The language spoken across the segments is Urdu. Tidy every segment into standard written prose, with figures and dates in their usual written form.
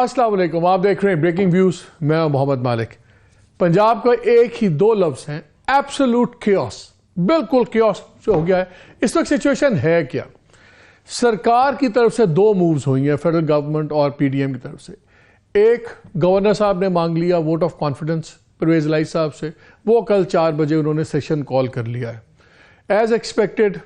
السلام علیکم، آپ دیکھ رہے ہیں بریکنگ ویوز. میں محمد مالک. پنجاب کا ایک ہی دو لفظ ہیں، ایبسولوٹ کیوس. بالکل کیوس ہو گیا ہے اس وقت. سچویشن ہے کیا؟ سرکار کی طرف سے دو مووز ہوئی ہیں، فیڈرل گورنمنٹ اور پی ڈی ایم کی طرف سے. ایک، گورنر صاحب نے مانگ لیا ووٹ آف کانفیڈنس پرویز الہی صاحب سے. وہ کل 4 بجے انہوں نے سیشن کال کر لیا ہے. ایز ایکسپیکٹڈ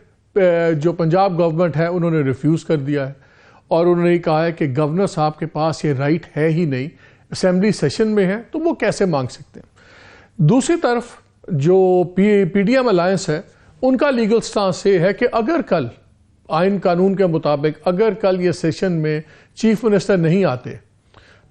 جو پنجاب گورنمنٹ ہے انہوں نے ریفیوز کر دیا ہے، اور انہوں نے کہا ہے کہ گورنر صاحب کے پاس یہ رائٹ ہے ہی نہیں، اسمبلی سیشن میں ہے تو وہ کیسے مانگ سکتے ہیں. دوسری طرف جو پی ڈی ایم الائنس ہے، ان کا لیگل سٹانس یہ ہے کہ اگر کل آئین قانون کے مطابق اگر کل یہ سیشن میں چیف منسٹر نہیں آتے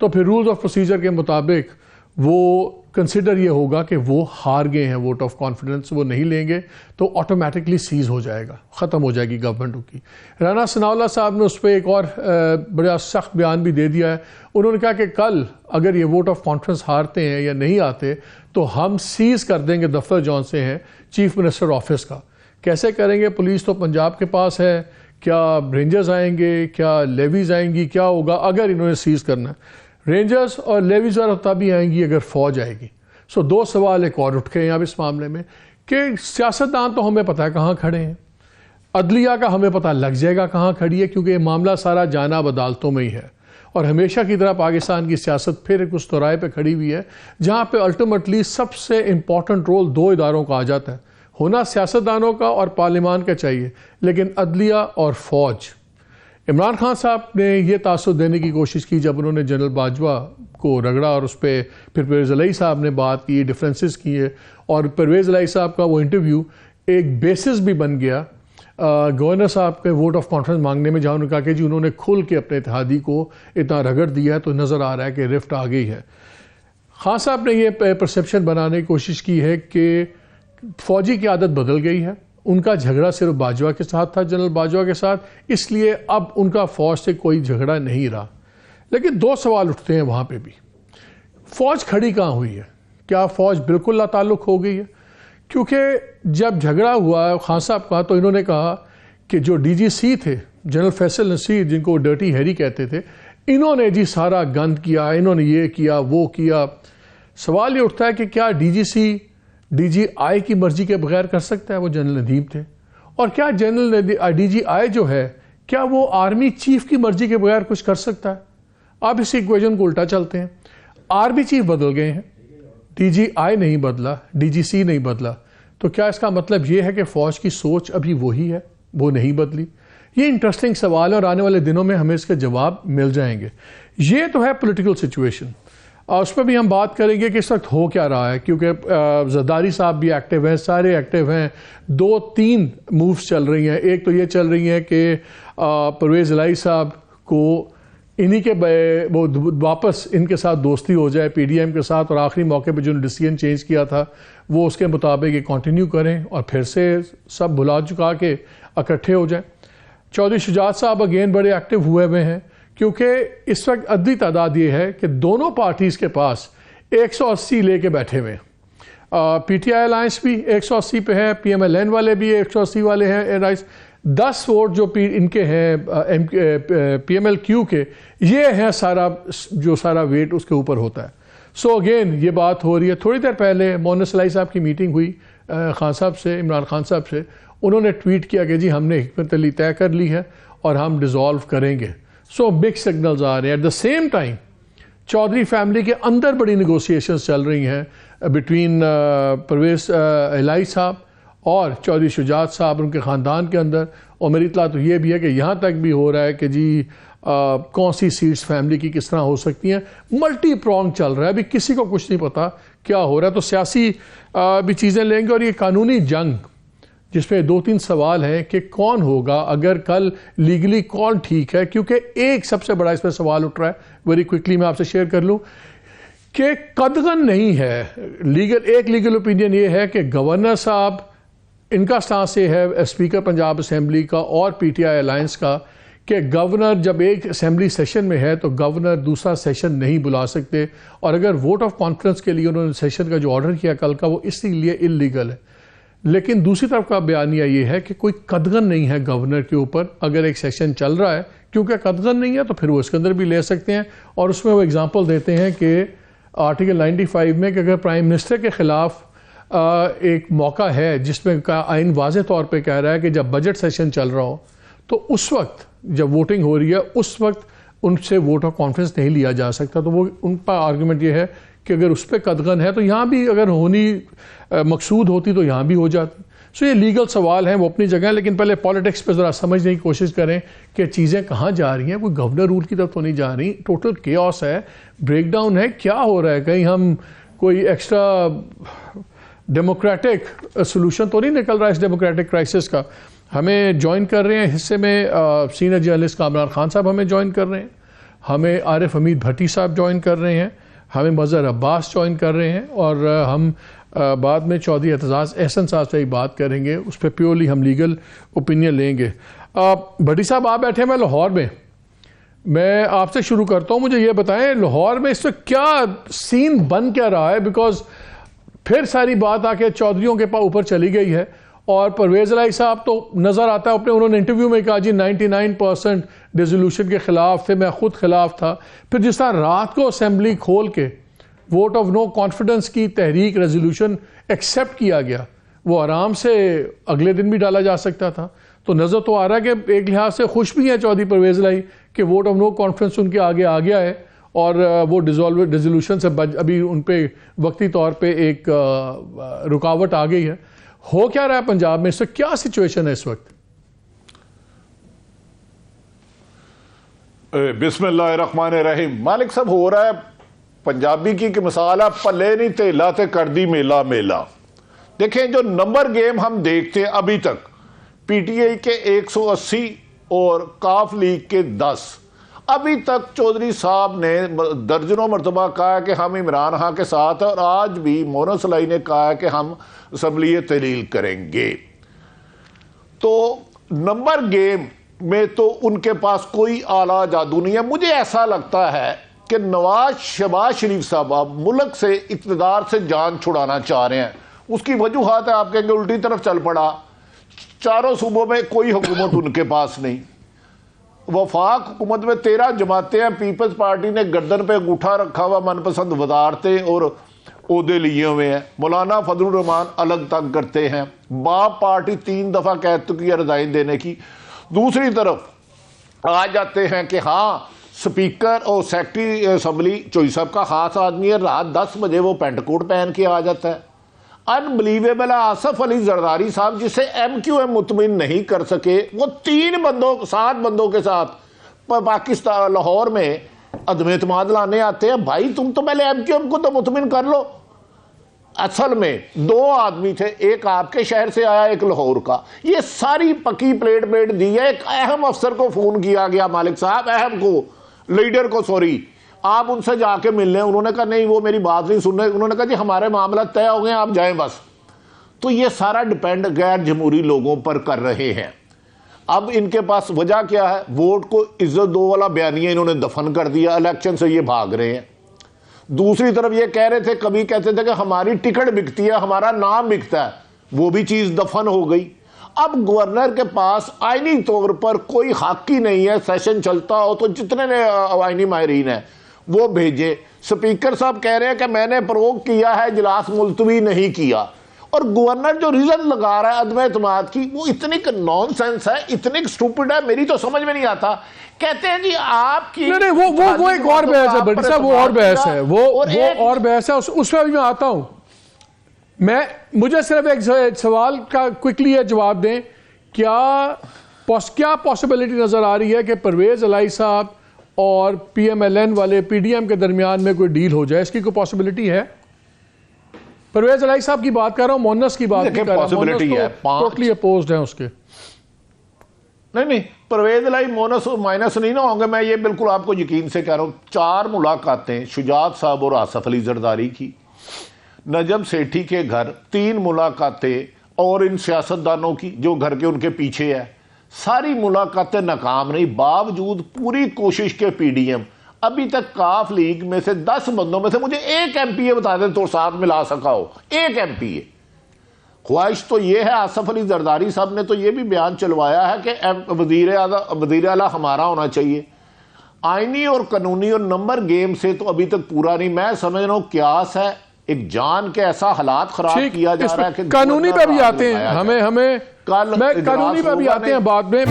تو پھر رولز آف پروسیجر کے مطابق وہ کنسیڈر یہ ہوگا کہ وہ ہار گئے ہیں ووٹ آف کانفیڈنس، وہ نہیں لیں گے تو آٹومیٹکلی سیز ہو جائے گا، ختم ہو جائے گی گورنمنٹ کی. رانا ثناءاللہ صاحب نے اس پہ ایک اور بڑا سخت بیان بھی دے دیا ہے. انہوں نے کہا کہ کل اگر یہ ووٹ آف کانفیڈنس ہارتے ہیں یا نہیں آتے تو ہم سیز کر دیں گے دفتر جون سے ہیں چیف منسٹر آفس کا. کیسے کریں گے؟ پولیس تو پنجاب کے پاس ہے، کیا رینجرز آئیں گے، کیا لیویز آئیں گی، کیا ہوگا اگر انہوں نے سیز کرنا ہے؟ رینجرز اور لیویز اور تبھی آئیں گی اگر فوج آئے گی. سو دو سوال ایک اور اٹھ گئے اب اس معاملے میں کہ سیاستدان تو ہمیں پتہ ہے کہاں کھڑے ہیں، عدلیہ کا ہمیں پتہ لگ جائے گا کہاں کھڑی ہے، کیونکہ یہ معاملہ سارا جانب عدالتوں میں ہی ہے. اور ہمیشہ کی طرح پاکستان کی سیاست پھر ایک اس دورائے پہ کھڑی ہوئی ہے جہاں پہ الٹیمیٹلی سب سے امپورٹنٹ رول دو اداروں کا آ جاتا ہے. ہونا سیاستدانوں کا اور پارلیمان کا چاہیے، لیکن عدلیہ اور فوج. عمران خان صاحب نے یہ تاثر دینے کی کوشش کی جب انہوں نے جنرل باجوہ کو رگڑا، اور اس پہ پھر پرویز الہی صاحب نے بات کی، ڈیفرنسز کیے، اور پرویز الہی صاحب کا وہ انٹرویو ایک بیسس بھی بن گیا گورنر صاحب کے ووٹ آف کانفیڈنس مانگنے میں، جہاں انہوں نے کہا کہ جی انہوں نے کھل کے اپنے اتحادی کو اتنا رگڑ دیا ہے تو نظر آ رہا ہے کہ رفٹ آ گئی ہے. خان صاحب نے یہ پرسیپشن بنانے کی کوشش کی ہے کہ فوجی کی عادت بدل گئی ہے، ان کا جھگڑا صرف باجوہ کے ساتھ تھا، جنرل باجوہ کے ساتھ، اس لیے اب ان کا فوج سے کوئی جھگڑا نہیں رہا. لیکن دو سوال اٹھتے ہیں وہاں پہ بھی. فوج کھڑی کہاں ہوئی ہے؟ کیا فوج بالکل لا تعلق ہو گئی ہے؟ کیونکہ جب جھگڑا ہوا خان صاحب کا تو انہوں نے کہا کہ جو ڈی جی سی تھے جنرل فیصل نصیر، جن کو ڈرٹی ہیری کہتے تھے، انہوں نے جی سارا گند کیا، انہوں نے یہ کیا وہ کیا. سوال یہ اٹھتا ہے کہ کیا D G C D G آئی کی مرضی کے بغیر کر سکتا ہے؟ وہ جنرل ندیم تھے. اور کیا جنرل ڈی جی آئی جو ہے کیا وہ آرمی چیف کی مرضی کے بغیر کچھ کر سکتا ہے؟ آپ اس ایکویشن کو الٹا چلتے ہیں. آرمی چیف بدل گئے ہیں، ڈی جی آئی نہیں بدلا، ڈی جی سی نہیں بدلا، تو کیا اس کا مطلب یہ ہے کہ فوج کی سوچ ابھی وہی ہے، وہ نہیں بدلی؟ یہ انٹرسٹنگ سوال ہے اور آنے والے دنوں میں ہمیں اس کے جواب مل جائیں گے. یہ تو ہے پولیٹیکل سچویشن، اور اس پہ بھی ہم بات کریں گے کہ اس وقت ہو کیا رہا ہے، کیونکہ زرداری صاحب بھی ایکٹیو ہیں، سارے ایکٹیو ہیں. 2-3 مووز چل رہی ہیں. ایک تو یہ چل رہی ہے کہ پرویز الہی صاحب کو انہی کے وہ واپس ان کے ساتھ دوستی ہو جائے پی ڈی ایم کے ساتھ، اور آخری موقع پہ جو ڈیسیژن چینج کیا تھا وہ اس کے مطابق یہ کنٹینیو کریں اور پھر سے سب بھلا چکا کے اکٹھے ہو جائیں. چودھری شجاعت صاحب اگین بڑے ایکٹیو ہوئے ہیں، کیونکہ اس وقت عددی تعداد یہ ہے کہ دونوں پارٹیز کے پاس 180 لے کے بیٹھے ہوئے ہیں. پی ٹی آئی الائنس بھی 180 پہ ہے، پی ایم ایل این والے بھی 180 والے ہیں. 10 ووٹ جو ان کے ہیں پی ایم ایل کیو کے، یہ ہے سارا ویٹ اس کے اوپر ہوتا ہے. سو اگین یہ بات ہو رہی ہے. تھوڑی دیر پہلے مونس الہی صاحب کی میٹنگ ہوئی خان صاحب سے، عمران خان صاحب سے. انہوں نے ٹویٹ کیا کہ جی ہم نے حکمت علی طے کر لی ہے اور ہم ڈیزالو کریں گے. سو بگ سگنلز آ رہے ہیں. At the same time Chaudhry family کے اندر بڑی نیگوسیشنز چل رہی ہیں بٹوین پرویز الہی صاحب اور چودھری شجاعت صاحب، ان کے خاندان کے اندر. اور میری اطلاع تو یہ بھی ہے کہ یہاں تک بھی ہو رہا ہے کہ جی کون سی سیٹس فیملی کی کس طرح ہو سکتی ہیں. ملٹی پرونگ چل رہا ہے، ابھی کسی کو کچھ نہیں پتا کیا ہو رہا ہے. تو سیاسی بھی چیزیں لیں گے، اور یہ قانونی جنگ جس پہ 2-3 سوال ہیں کہ کون ہوگا اگر کل لیگلی کون ٹھیک ہے. کیونکہ ایک سب سے بڑا اس پہ سوال اٹھ رہا ہے، ویری کوئکلی میں آپ سے شیئر کر لوں کہ قدغن نہیں ہے ایک لیگل اوپینین یہ ہے کہ گورنر صاحب، ان کا سٹانس یہ ہے اسپیکر پنجاب اسمبلی کا اور پی ٹی آئی الائنس کا کہ گورنر جب ایک اسمبلی سیشن میں ہے تو گورنر دوسرا سیشن نہیں بلا سکتے. اور اگر ووٹ آف کانفیڈنس کے لیے انہوں نے سیشن کا جو آرڈر کیا کل کا، وہ اسی لیے اللیگل ہے. لیکن دوسری طرف کا بیانیہ یہ ہے کہ کوئی قدغن نہیں ہے گورنر کے اوپر اگر ایک سیشن چل رہا ہے، کیونکہ قدغن نہیں ہے تو پھر وہ اس کے اندر بھی لے سکتے ہیں. اور اس میں وہ اگزامپل دیتے ہیں کہ آرٹیکل 95 میں کہ اگر پرائم منسٹر کے خلاف ایک موقع ہے جس میں آئین واضح طور پہ کہہ رہا ہے کہ جب بجٹ سیشن چل رہا ہو تو اس وقت جب ووٹنگ ہو رہی ہے اس وقت ان سے ووٹ آف کانفیڈنس نہیں لیا جا سکتا، تو وہ ان کا آرگومنٹ یہ ہے کہ اگر اس پہ قدغن ہے تو یہاں بھی اگر ہونی مقصود ہوتی تو یہاں بھی ہو جاتی. سو یہ لیگل سوال ہیں، وہ اپنی جگہ ہیں، لیکن پہلے پالیٹکس پہ ذرا سمجھنے کی کوشش کریں کہ چیزیں کہاں جا رہی ہیں. کوئی گورنر رول کی طرف تو نہیں جا رہی، ٹوٹل کیوس ہے، بریک ڈاؤن ہے. کیا ہو رہا ہے؟ کہیں ہم کوئی ایکسٹرا ڈیموکریٹک سولوشن تو نہیں نکل رہا اس ڈیموکریٹک کرائسس کا؟ ہمیں جوائن کر رہے ہیں حصے میں سینئر جرنلسٹ کامران خان صاحب ہمیں جوائن کر رہے ہیں، ہمیں عارف حمید بھٹی صاحب جوائن کر رہے ہیں، ہمیں مظہر عباس جوائن کر رہے ہیں، اور ہم بعد میں چودھری اعتزاز احسن صاحب سے ہی بات کریں گے. اس پہ پیورلی ہم لیگل اوپینین لیں گے. بھٹی صاحب آپ بیٹھے ہیں، میں لاہور میں آپ سے شروع کرتا ہوں. مجھے یہ بتائیں لاہور میں اس وقت کیا سین بن کیا رہا ہے؟ بیکاز پھر ساری بات آ کے چودھریوں کے اوپر چلی گئی ہے، اور پرویز الہی صاحب تو نظر آتا ہے انہوں نے انٹرویو میں کہا جی 99% ریزولوشن کے خلاف تھے، میں خود خلاف تھا. پھر جس طرح رات کو اسمبلی کھول کے ووٹ آف نو کانفیڈنس کی تحریک ریزولوشن ایکسیپٹ کیا گیا، وہ آرام سے اگلے دن بھی ڈالا جا سکتا تھا. تو نظر تو آ رہا ہے کہ ایک لحاظ سے خوش بھی ہیں چودھری پرویز الہی کہ ووٹ آف نو کانفیڈنس ان کے آگے آ گیا ہے، اور وہ ریزولوشن سے ابھی ان پہ وقتی طور پہ ایک رکاوٹ آ گئی ہے. ہو کیا رہا ہے پنجاب میں اس وقت؟ کیا سچویشن ہے اس وقت؟ بسم اللہ الرحمن الرحیم. مالک صاحب، ہو رہا ہے پنجابی کی کہ مثال ہے پلے نہیں تیلا تے کر دی میلا میلا. دیکھیں جو نمبر گیم ہم دیکھتے ہیں ابھی تک، پی ٹی آئی کے 180 اور کاف لیگ کے 10. ابھی تک چودھری صاحب نے درجنوں مرتبہ کہا کہ ہم عمران خان کے ساتھ ہیں، اور آج بھی مونس الہی نے کہا کہ ہم اسمبلی تحلیل کریں گے. تو نمبر گیم میں تو ان کے پاس کوئی اعلیٰ جادو نہیں ہے. مجھے ایسا لگتا ہے کہ شہباز شریف صاحب اب ملک سے اقتدار سے جان چھڑانا چاہ رہے ہیں. اس کی وجوہات ہے، آپ کہیں گے الٹی طرف چل پڑا. چاروں صوبوں میں کوئی حکومت ان کے پاس نہیں. وفاق حکومت میں 13 جماعتیں ہیں. پیپلز پارٹی نے گردن پہ انگوٹھا رکھا ہوا، من پسند وزارتیں اور عہدے لیے ہوئے ہیں. مولانا فضل الرحمان الگ تنگ کرتے ہیں. باپ پارٹی 3 دفعہ کہہ چکی ہے ریزائن دینے کی. دوسری طرف آ جاتے ہیں کہ ہاں سپیکر اور سیکرٹری اسمبلی چوئی صاحب کا خاص آدمی ہے، رات 10 بجے وہ پینٹ کوٹ پہن کے آ جاتا ہے. انبلیویبل ہے. آصف علی زرداری صاحب جسے ایم کیو ایم مطمئن نہیں کر سکے، وہ 7 بندوں کے ساتھ پاکستان لاہور میں عدم اعتماد لانے آتے ہیں. بھائی تم تو پہلے ایم کیو ایم کو تو مطمئن کر لو. اصل میں 2 آدمی تھے، ایک آپ کے شہر سے آیا، ایک لاہور کا. یہ ساری پکی پلیٹ دی ہے. ایک اہم افسر کو فون کیا گیا، مالک صاحب اہم کو، لیڈر کو، سوری، آپ ان سے جا کے مل لیں. انہوں نے کہا نہیں، وہ میری بات نہیں سن رہے. انہوں نے کہا جی ہمارے معاملات طے ہو گئے، آپ جائیں بس. تو یہ سارا ڈیپینڈ غیر جمہوری لوگوں پر کر رہے ہیں. اب ان کے پاس وجہ کیا ہے؟ ووٹ کو عزت دو والا بیانیہ انہوں نے دفن کر دیا. الیکشن سے یہ بھاگ رہے ہیں. دوسری طرف یہ کہہ رہے تھے، کبھی کہتے تھے کہ ہماری ٹکٹ بکتی ہے، ہمارا نام بکتا ہے. وہ بھی چیز دفن ہو گئی. اب گورنر کے پاس آئینی طور پر کوئی حق ہی نہیں ہے. سیشن چلتا ہو تو جتنے آئینی ماہرین ہیں وہ بھیجے. سپیکر صاحب کہہ رہے ہیں کہ میں نے پروک کیا ہے، اجلاس ملتوی نہیں کیا. اور گورنر جو ریزن لگا رہا ہے عدم اعتماد کی، وہ اتنی نان سینس ہے، اتنی سٹوپڈ ہے، میری تو سمجھ میں نہیں آتا. کہتے ہیں جی آپ کی نہیں وہ ایک اور بحث ہے بھٹی صاحب، وہ اور بحث ہے، وہ اور بحث ہے. اس میں ابھی میں آتا ہوں. مجھے صرف ایک سوال کا کوئکلی یہ جواب دیں، کیا پاسبلٹی نظر آ رہی ہے کہ پرویز الہی صاحب اور پی ایم ایل این والے پی ڈی ایم کے درمیان میں کوئی ڈیل ہو جائے؟ اس کی کوئی پاسبلٹی ہے؟ پرویز الہی صاحب کی بات کر رہا ہوں، مونس کی بات نہیں کر رہا ہوں. مونس تو ٹوٹلی اپوزڈ ہیں اس کے. نہیں پرویز الہی مونس مائنس نہیں نہ ہوں گے. میں یہ بالکل آپ کو یقین سے کہہ رہا ہوں. 4 ملاقاتیں شجاعت صاحب اور آصف علی زرداری کی، نجم سیٹھی کے گھر 3 ملاقاتیں، اور ان سیاستدانوں کی جو گھر کے ان کے پیچھے ہے. ساری ملاقاتیں ناکام رہی، باوجود پوری کوشش کے پی ڈی ایم ابھی تک کاف لیگ میں سے 10 بندوں میں سے مجھے ایک ایم پی اے بتا دیں تو ساتھ ملا سکا ہو. ایک ایم پی اے. خواہش تو یہ ہے، آصف علی زرداری صاحب نے تو یہ بھی بیان چلوایا ہے کہ وزیر اعلیٰ ہمارا ہونا چاہیے. آئینی اور قانونی اور نمبر گیم سے تو ابھی تک پورا نہیں. میں سمجھ رہا ہوں قیاس ہے، ایک جان کے ایسا حالات خراب کیا جا رہا ہے کہ قانونی پہ بھی آتے ہیں، ہمیں قانونی پہ بھی آتے ہیں بعد میں.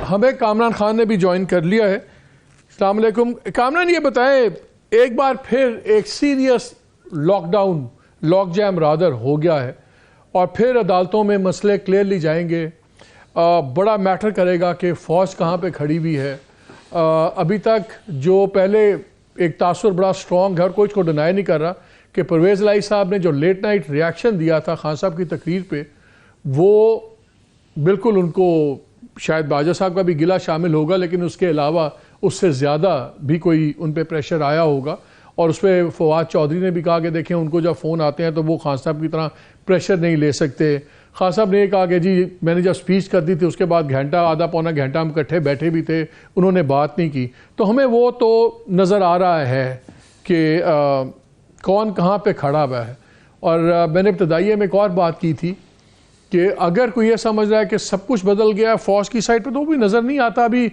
ہمیں کامران خان نے بھی جوائن کر لیا ہے. السلام علیکم کامران، یہ بتائیں ایک بار پھر ایک سیریس لاک ڈاؤن، لاک جیم رادر ہو گیا ہے اور پھر عدالتوں میں مسئلے کلیئرلی جائیں گے. بڑا میٹر کرے گا کہ فوج کہاں پہ کھڑی ہوئی ہے. ابھی تک جو پہلے ایک تاثر بڑا سٹرونگ ہے اور کوئی اس کو ڈینائی نہیں کر رہا کہ پرویز الہی صاحب نے جو لیٹ نائٹ ریاکشن دیا تھا خان صاحب کی تقریر پہ، وہ بالکل ان کو شاید باجوہ صاحب کا بھی گلہ شامل ہوگا، لیکن اس کے علاوہ اس سے زیادہ بھی کوئی ان پہ پریشر آیا ہوگا. اور اس پہ فواد چودھری نے بھی کہا کہ دیکھیں ان کو جب فون آتے ہیں تو وہ خان صاحب کی طرح پریشر نہیں لے سکتے. خان صاحب نے یہ کہا کہ جی میں نے جب سپیچ کر دی تھی اس کے بعد گھنٹہ آدھا پونا گھنٹہ ہم اکٹھے بیٹھے بھی تھے، انہوں نے بات نہیں کی. تو ہمیں وہ تو نظر آ رہا ہے کہ کون کہاں پہ کھڑا ہوا ہے. اور میں نے ابتدائیے میں ایک اور بات کی تھی کہ اگر کوئی یہ سمجھ رہا ہے کہ سب کچھ بدل گیا ہے فوج کی سائٹ پہ، تو وہ بھی نظر نہیں آتا. ابھی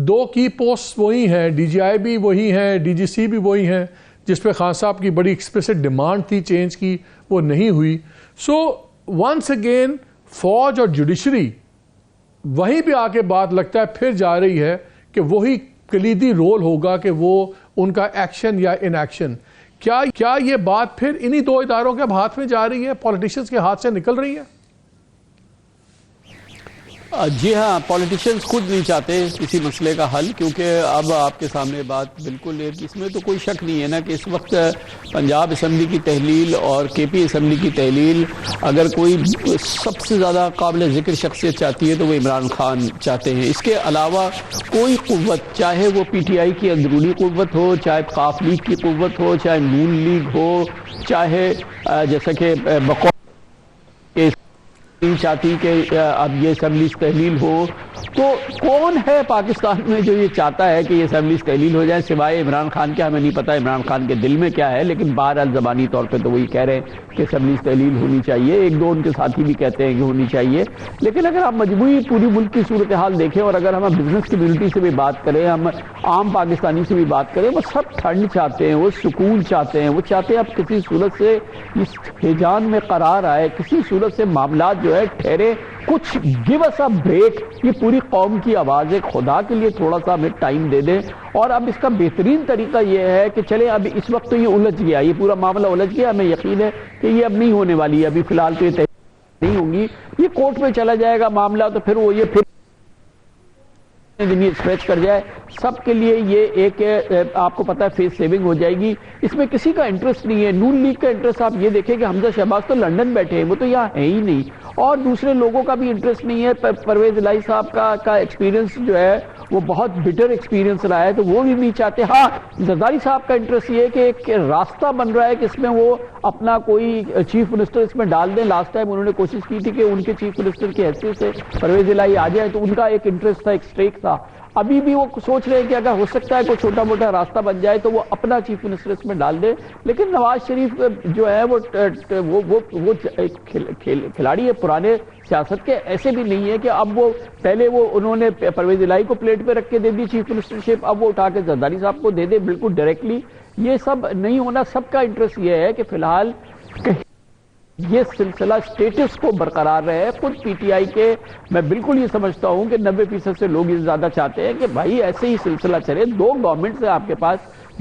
2 کی پوسٹ وہی ہیں، ڈی جی آئی بھی وہی ہیں، ڈی جی سی بھی وہی ہیں، جس پہ خان صاحب کی بڑی ایکسپلیسٹ ڈیمانڈ تھی چینج کی، وہ نہیں ہوئی. سو ونس اگین فوج اور جوڈیشری وہیں پہ آ کے بات لگتا ہے پھر جا رہی ہے کہ وہی کلیدی رول ہوگا کہ وہ ان کا ایکشن یا ان ایکشن. کیا یہ بات پھر انہی 2 اداروں کے ہاتھ میں جا رہی ہے، پولیٹیشنز کے ہاتھ سے نکل رہی ہے؟ جی ہاں، پولیٹیشنز خود نہیں چاہتے کسی مسئلے کا حل، کیونکہ اب آپ کے سامنے بات بالکل ہے کہ اس میں تو کوئی شک نہیں ہے نا کہ اس وقت پنجاب اسمبلی کی تحلیل اور کے پی اسمبلی کی تحلیل اگر کوئی سب سے زیادہ قابل ذکر شخصیت چاہتی ہے تو وہ عمران خان چاہتے ہیں. اس کے علاوہ کوئی قوت، چاہے وہ پی ٹی آئی کی اندرونی قوت ہو، چاہے قاف لیگ کی قوت ہو، چاہے نون لیگ ہو، چاہے جیسا کہ چاہتی کہ اب یہ اسمبلیز تحلیل ہو، تو کون ہے پاکستان میں جو یہ چاہتا ہے کہ یہ اسمبلیز تحلیل ہو جائے سوائے عمران خان کے؟ ہمیں نہیں پتا عمران خان کے دل میں کیا ہے، لیکن بہرحال زبانی طور پہ تو وہی کہہ رہے ہیں کہ اسمبلیز تحلیل ہونی چاہیے. 1-2 ان کے ساتھی بھی کہتے ہیں کہ ہونی چاہیے. لیکن اگر آپ مجموعی پوری ملک کی صورتحال دیکھیں اور اگر ہم بزنس کمیونٹی سے بھی بات کریں، ہم عام پاکستانی سے بھی بات کریں، وہ سب ٹھنڈ چاہتے ہیں، وہ سکون چاہتے ہیں، وہ چاہتے ہیں اب کسی صورت سے اس ہیجان میں قرار آئے، کسی صورت سے معاملات جو ہے ٹھہرے، کچھ گیو اس اے بریک. یہ پوری قوم کی آواز ہے، خدا کے لیے تھوڑا سا ہمیں ٹائم دے دیں. اور اب اس کا بہترین طریقہ یہ ہے کہ چلیں اب اس وقت تو یہ الجھ گیا، یہ پورا معاملہ الجھ گیا. ہمیں یقین ہے کہ یہ اب نہیں ہونے والی ہے، ابھی فی الحال تو یہ نہیں ہوں گی، یہ کورٹ میں چلا جائے گا معاملہ، تو پھر وہ یہ پھر اسٹریچ کر جائے. سب کے لیے یہ ایک آپ کو پتا ہے فیس سیونگ ہو جائے گی. اس میں کسی کا انٹرسٹ نہیں ہے. نون لیگ کا انٹرسٹ آپ یہ دیکھیں کہ حمزہ شہباز تو لندن بیٹھے ہیں، وہ تو یہاں ہے ہی نہیں، اور دوسرے لوگوں کا بھی انٹرسٹ نہیں ہے. پرویز الہی صاحب کا ایکسپیرینس جو ہے وہ بہت بٹر ایکسپیرینس رہا ہے، تو وہ بھی نہیں چاہتے. ہاں، زرداری صاحب کا انٹرسٹ یہ ہے کہ ایک راستہ بن رہا ہے کہ اس میں وہ اپنا کوئی چیف منسٹر اس میں ڈال دیں. لاسٹ ٹائم انہوں نے کوشش کی تھی کہ ان کے چیف منسٹر کی حیثیت سے پرویز الہی آ جائے، تو ان کا ایک انٹرسٹ تھا، ایک اسٹیک تھا. ابھی بھی وہ سوچ رہے ہیں کہ اگر ہو سکتا ہے کوئی چھوٹا موٹا راستہ بن جائے تو وہ اپنا چیف منسٹر اس میں ڈال دے. لیکن نواز شریف جو ہے وہ کھلاڑی ہے پرانے سیاست کے، ایسے بھی نہیں ہے کہ اب وہ پہلے انہوں نے پرویز الہی کو پلیٹ پہ رکھ کے دے دی چیف منسٹرشپ، اب وہ اٹھا کے زرداری صاحب کو دے دے بالکل ڈائریکٹلی. یہ سب نہیں ہونا. سب کا انٹرسٹ یہ ہے کہ فی الحال یہ سلسلہ سٹیٹس کو برقرار رہے. خود پی ٹی آئی کے میں بالکل یہ سمجھتا ہوں کہ 90% سے لوگ یہ زیادہ چاہتے ہیں کہ بھائی ایسے ہی سلسلہ چلے. 2 گورنمنٹس ہیں آپ کے پاس،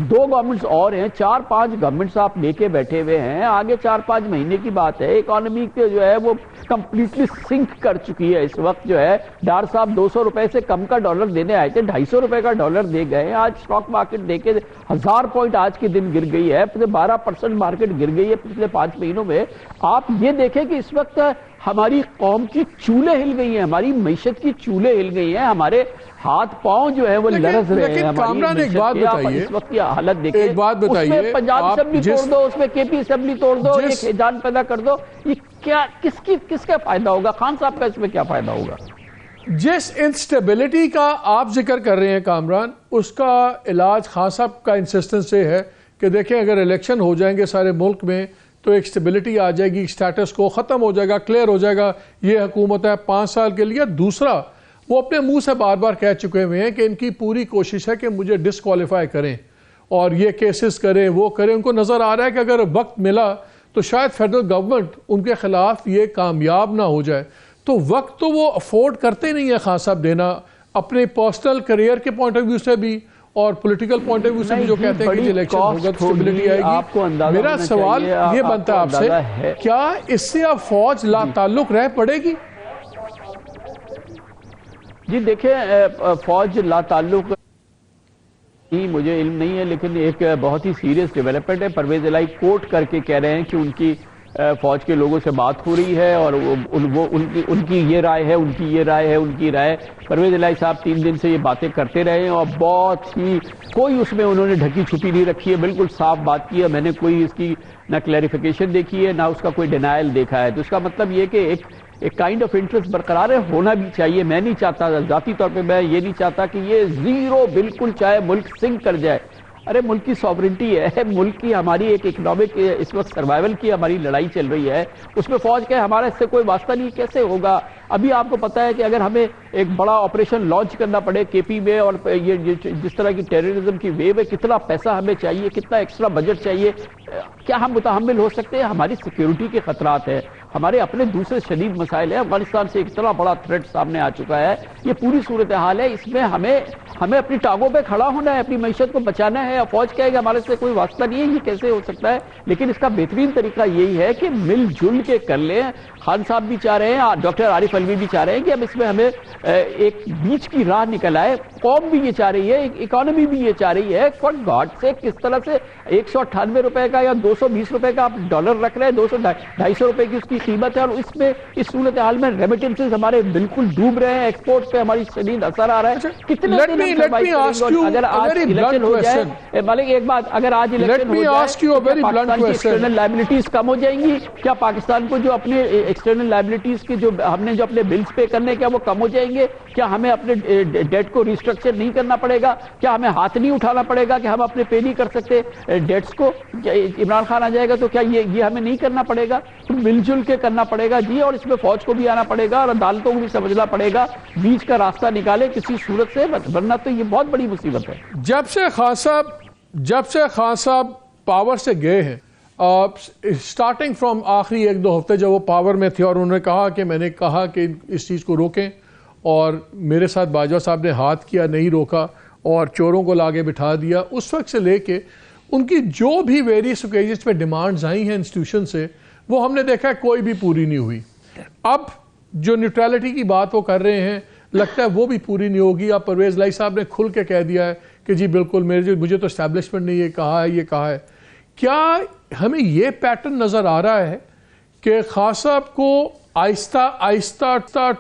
2 گورنمنٹس اور ہیں، 4-5 گورنمنٹس آپ لے کے بیٹھے ہوئے ہیں. آگے 4-5 مہینے کی بات ہے. اکانومی کے جو ہے وہ کمپلیٹلی سنک کر چکی ہے. اس وقت جو ہے ڈار صاحب 200 روپے سے کم کا ڈالر دینے آئے تھے، 250 روپے کا ڈالر دے گئے. آج اسٹاک مارکیٹ دیکھے 1000 پوائنٹ آج کے دن گر گئی ہے، 12% مارکیٹ گر گئی ہے پچھلے 5 مہینوں میں. آپ یہ دیکھیں کہ اس وقت ہماری قوم کی چولے ہل گئی ہیں، ہماری معیشت کی چولے ہل گئی ہیں، ہمارے ہاتھ پاؤں جو ہے وہ لرز رہے ہیں. لیکن کامران ایک بات بتائیے، اس وقت کی حالت دیکھیں، ایک بات بتائیے، اس میں پنجاب اسمبلی توڑ دو، اس میں کے پی اسمبلی توڑ دو، ایک ہیجان پیدا کر دو، یہ کیا کس کا فائدہ ہوگا؟ خان صاحب کا اس میں کیا فائدہ ہوگا؟ جس انسٹیبلٹی کا آپ ذکر کر رہے ہیں کامران، اس کا علاج خان صاحب کا انسسٹنس سے ہے کہ دیکھیں اگر الیکشن ہو جائیں گے سارے ملک میں تو ایک اسٹیبلٹی آ جائے گی، سٹیٹس کو ختم ہو جائے گا، کلیئر ہو جائے گا، یہ حکومت ہے 5 سال کے لیے. دوسرا، وہ اپنے منہ سے بار بار کہہ چکے ہوئے ہیں کہ ان کی پوری کوشش ہے کہ مجھے ڈسکوالیفائی کریں اور یہ کیسز کریں، وہ کریں. ان کو نظر آ رہا ہے کہ اگر وقت ملا تو شاید فیڈرل گورنمنٹ ان کے خلاف یہ کامیاب نہ ہو جائے. تو وقت تو وہ افورڈ کرتے نہیں ہیں خان صاحب دینا، اپنے پرسنل کریئر کے پوائنٹ آف ویو سے بھی اور پولیٹیکل پوائنٹ آف ویو سے بھی، جو کہتے ہیں کہ الیکشن ہوگا تو اسٹیبلٹی آئے گی. میرا سوال یہ بنتا ہے آپ سے، کیا اس سے اب فوج لا تعلق رہ پڑے گی؟ جی دیکھیں، فوج لا تعلق مجھے علم نہیں ہے، لیکن ایک بہت ہی سیریس ڈیولپمنٹ ہے. پرویز الہی کوٹ کر کے کہہ رہے ہیں کہ ان کی فوج کے لوگوں سے بات ہو رہی ہے اور ان کی یہ رائے ہے، ان کی یہ رائے ہے، ان کی رائے. پرویز الہی صاحب 3 دن سے یہ باتیں کرتے رہے ہیں اور بہت ہی کوئی اس میں انہوں نے ڈھکی چھپی نہیں رکھی ہے، بالکل صاف بات کی ہے. میں نے کوئی اس کی نہ کلیریفیکیشن دیکھی ہے نہ اس کا کوئی ڈینائل دیکھا ہے. تو اس کا مطلب یہ کہ ایک کائنڈ آف انٹرسٹ برقرار ہے، ہونا بھی چاہیے. میں نہیں چاہتا، ذاتی طور پہ میں یہ نہیں چاہتا کہ یہ زیرو بالکل چاہے ملک سنک کر جائے. ارے ملک کی سوورنٹی ہے، ملک کی ہماری ایک اکنامک اس وقت سروائیول کی ہماری لڑائی چل رہی ہے، اس میں فوج کا ہمارا اس سے کوئی واسطہ نہیں. کیسے ہوگا؟ ابھی آپ کو پتا ہے کہ اگر ہمیں ایک بڑا آپریشن لانچ کرنا پڑے کے پی میں، اور یہ جس طرح کی ٹیررزم کی ویو ہے، کتنا پیسہ ہمیں چاہیے، کتنا ایکسٹرا بجٹ چاہیے. کیا ہم متحمل ہو سکتے ہیں؟ ہماری سیکیورٹی کے خطرات ہیں، ہمارے اپنے دوسرے شدید مسائل ہیں. افغانستان سے اتنا بڑا تھریٹ سامنے آ چکا ہے، یہ پوری صورتحال ہے. اس میں ہمیں اپنی ٹانگوں پہ کھڑا ہونا ہے، اپنی معیشت کو بچانا ہے. فوج کہے گا ہمارے سے کوئی واسطہ نہیں ہے، یہ کیسے ہو سکتا ہے؟ لیکن اس کا بہترین طریقہ یہی ہے کہ مل جل کے کر لیں. خان صاحب بھی چاہ رہے ہیں، ڈاکٹر عارف علوی بھی چاہ رہے ہیں کہ اب اس میں ہمیں ایک بیچ کی راہ نکل آئے. قوم بھی یہ چاہ رہی ہے، اکانومی بھی یہ چاہ رہی ہے. فار گاڈ سے کس طرح سے 198 روپے کا یا 220 روپے کا آپ ڈالر رکھ رہے ہیں، 200-250 روپے کی اس کی قیمت ہے، اور اس میں اس صورتحال میں ریمیٹنسز ہمارے بالکل ڈوب رہے ہیں، ایکسپورٹ پہ ہماری شدید اثر آ رہا ہے. کتنے دن ہم سروائیو کریں گے؟ اگر آج الیکشن ہو جائے، مالک ایک بات، اگر آج الیکشن ہو جائے پاکستان کی ایکسٹرنل لائبلٹیز کم ہو جائیں گی؟ کیا پاکستان کو جو اپنے ایکسٹرنل لائبلٹیز کی جو ہم نے جو اپنے بلز پے کرنے کیا وہ کم ہو جائیں گے؟ کیا ہمیں اپنے ڈیٹ کو ریسٹرکچر نہیں کرنا پڑے گا؟ کیا ہمیں ہاتھ نہیں اٹھانا پڑے گا کہ ہم اپنے پے نہیں کر سکتے ڈیٹس کو؟ عمران خان آ جائے گا تو کیا یہ ہمیں نہیں کرنا پڑے گا؟ مل جل کے کرنا پڑے گا جی. اور اس میں فوج کو بھی آنا پڑے گا اور عدالتوں کو بھی سمجھنا پڑے گا، بیچ کا راستہ نکالے کسی صورت سے، ورنہ تو یہ بہت بڑی مصیبت ہے. جب سے خان صاحب پاور سے گئے ہیں، سٹارٹنگ فرام آخری 1-2 ہفتے جب وہ پاور میں تھے اور انہوں نے کہا کہ میں نے کہا کہ اس چیز کو روکیں، اور میرے ساتھ باجوہ صاحب نے ہاتھ کیا، نہیں روکا اور چوروں کو لاگے بٹھا دیا. اس وقت سے لے کے ان کی جو بھی ویریس اوکیجنز پہ ڈیمانڈز آئی ہیں انسٹیٹیوشن سے، وہ ہم نے دیکھا ہے کوئی بھی پوری نہیں ہوئی. اب جو نیوٹرلٹی کی بات وہ کر رہے ہیں، لگتا ہے وہ بھی پوری نہیں ہوگی. اب پرویز الہی صاحب نے کھل کے کہہ دیا ہے کہ جی بالکل مجھے تو اسٹیبلشمنٹ نے یہ کہا ہے. کیا ہمیں یہ پیٹرن نظر آ رہا ہے کہ خان صاحب کو آہستہ آہستہ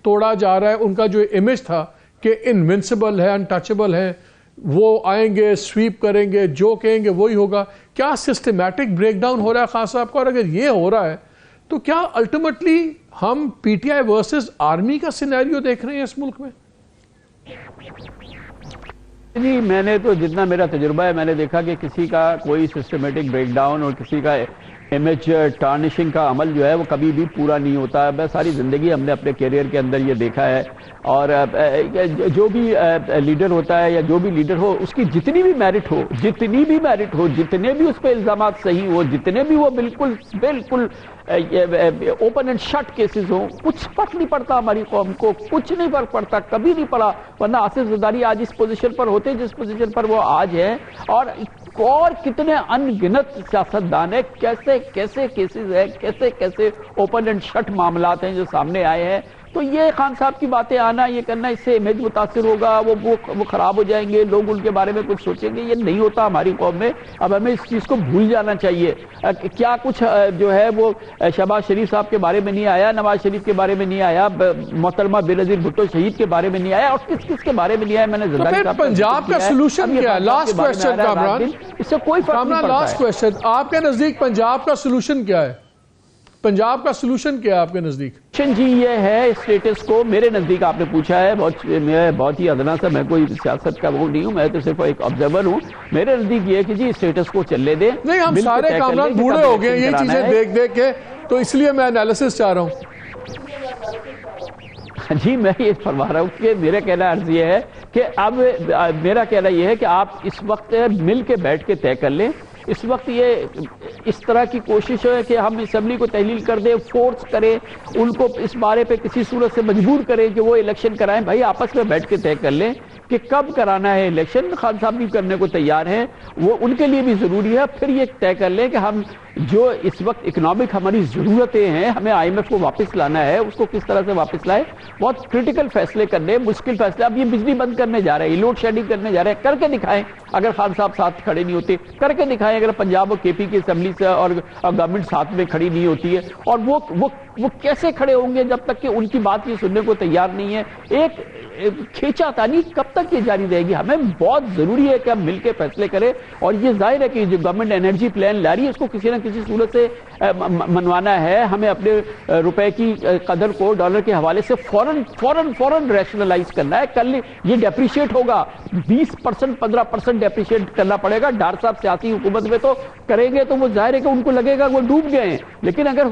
توڑا جا رہا ہے؟ ان کا جو امیج تھا کہ انونسبل ہے، انٹچبل ہے، وہ آئیں گے، سویپ کریں گے، جو کہیں گے وہی ہوگا. کیا سسٹمیٹک بریک ڈاؤن ہو رہا ہے خان صاحب کا؟ اور اگر یہ ہو رہا ہے تو کیا الٹیمیٹلی ہم P T I versus army کا سینیریو دیکھ رہے ہیں اس ملک میں؟ جی میں نے تو جتنا میرا تجربہ ہے، میں نے دیکھا کہ کسی کا کوئی سسٹمیٹک بریک ڈاؤن اور کسی کا امیج ٹارنشنگ کا عمل جو ہے وہ کبھی بھی پورا نہیں ہوتا ہے. میں ساری زندگی ہم نے اپنے کیریئر کے اندر یہ دیکھا ہے. اور جو بھی لیڈر ہوتا ہے یا جو بھی لیڈر ہو، اس کی جتنی بھی میرٹ ہو، جتنے بھی اس پہ الزامات صحیح ہو، جتنے بھی وہ بالکل اوپن اینڈ شٹ کیسز ہوں، کچھ فرق نہیں پڑتا. ہماری قوم کو کچھ نہیں فرق پڑتا، کبھی نہیں پڑا. ورنہ آصف زرداری آج اس پوزیشن پر ہوتے جس پوزیشن پر وہ آج ہیں. اور کتنے ان گنت سیاستدان ہیں، کیسے کیسز ہیں، کیسے اوپن اینڈ شٹ معاملات ہیں جو سامنے آئے ہیں. تو یہ خان صاحب کی باتیں آنا، یہ کرنا، اس سے امیج متاثر ہوگا، وہ خراب ہو جائیں گے، لوگ ان کے بارے میں کچھ سوچیں گے. یہ نہیں ہوتا ہماری قوم میں. اب ہمیں اس چیز کو بھول جانا چاہیے. کیا کچھ جو ہے وہ شہباز شریف صاحب کے بارے میں نہیں آیا، نواز شریف کے بارے میں نہیں آیا، محترمہ بینظیر بھٹو شہید کے بارے میں نہیں آیا، اور کس کے بارے میں نہیں آیا. میں نے پنجاب کا سلوشن کیا ہے؟ لاسٹ کوشچن کامران، اس سے کوئی فرق نہیں پڑتا. لاسٹ کوشچن، آپ کے نزدیک پنجاب کا سلوشن کیا ہے؟ پنجاب کا سلوشن کیا ہے آپ کے نزدیک؟ جی یہ ہے اسٹیٹس کو میرے نزدیک آپ نے پوچھا ہے، میں بہت ہی ادنا سا، میں کوئی سیاست کا وہ نہیں ہوں، میں تو صرف ایک آبزرور ہوں. میرے نزدیک یہ ہے کہ جی اسٹیٹس کو چلے دیں. نہیں، ہم سارے کامران بوڑھے ہو گئے یہ چیزیں دیکھ کے، تو اس لیے میں انالیسس چاہ رہا ہوں. جی میں یہ فرما رہا ہوں کہ میرا کہنا عرض یہ ہے کہ اب میرا کہنا یہ ہے کہ آپ اس وقت مل کے بیٹھ کے طے کر لیں. اس وقت یہ اس طرح کی کوشش ہے کہ ہم اسمبلی کو تحلیل کر دیں، فورس کریں ان کو اس بارے پہ کسی صورت سے مجبور کریں کہ وہ الیکشن کرائیں. بھائی آپس میں بیٹھ کے طے کر لیں کہ کب کرانا ہے الیکشن. خان صاحب بھی کرنے کو تیار ہیں، وہ ان کے لیے بھی ضروری ہے. پھر یہ طے کر لیں کہ ہم جو اس وقت اکنامک ہماری ضرورتیں ہیں، ہمیں آئی ایم ایف کو واپس لانا ہے، اس کو کس طرح سے واپس لائے. بہت کرٹیکل فیصلے کرنے، مشکل فیصلے. اب یہ بجلی بند کرنے جا رہے ہیں، لوڈ شیڈنگ کرنے جا رہے ہیں، کر کے دکھائیں. اگر خان صاحب ساتھ کھڑے نہیں ہوتے کر کے دکھائیں. اگر پنجاب اور کے پی کی اسمبلی سے اور گورنمنٹ ساتھ میں کھڑی نہیں ہوتی ہے، اور وہ کیسے کھڑے ہوں گے جب تک کہ ان کی بات یہ سننے کو تیار نہیں ہے. ایک کھینچا تانی کب تک یہ جاری رہے گی؟ ہمیں بہت ضروری ہے کہ ہم مل کے فیصلے کریں. اور یہ ظاہر ہے کہ جو گورنمنٹ انرجی پلان لا رہی ہے اس کو کسی نہ کسی صورت سے منوانا ہے. ہمیں اپنے روپے کی قدر کو ڈالر کے حوالے سے فوراً ریشنلائز کرنا ہے. کل یہ ڈیپریشیٹ ہوگا، 20% 15% ڈیپریشیٹ کرنا پڑے گا. ڈار صاحب سیاسی حکومت میں تو کریں گے تو وہ ظاہر ہے کہ ان کو لگے گا وہ ڈوب گئے ہیں. لیکن اگر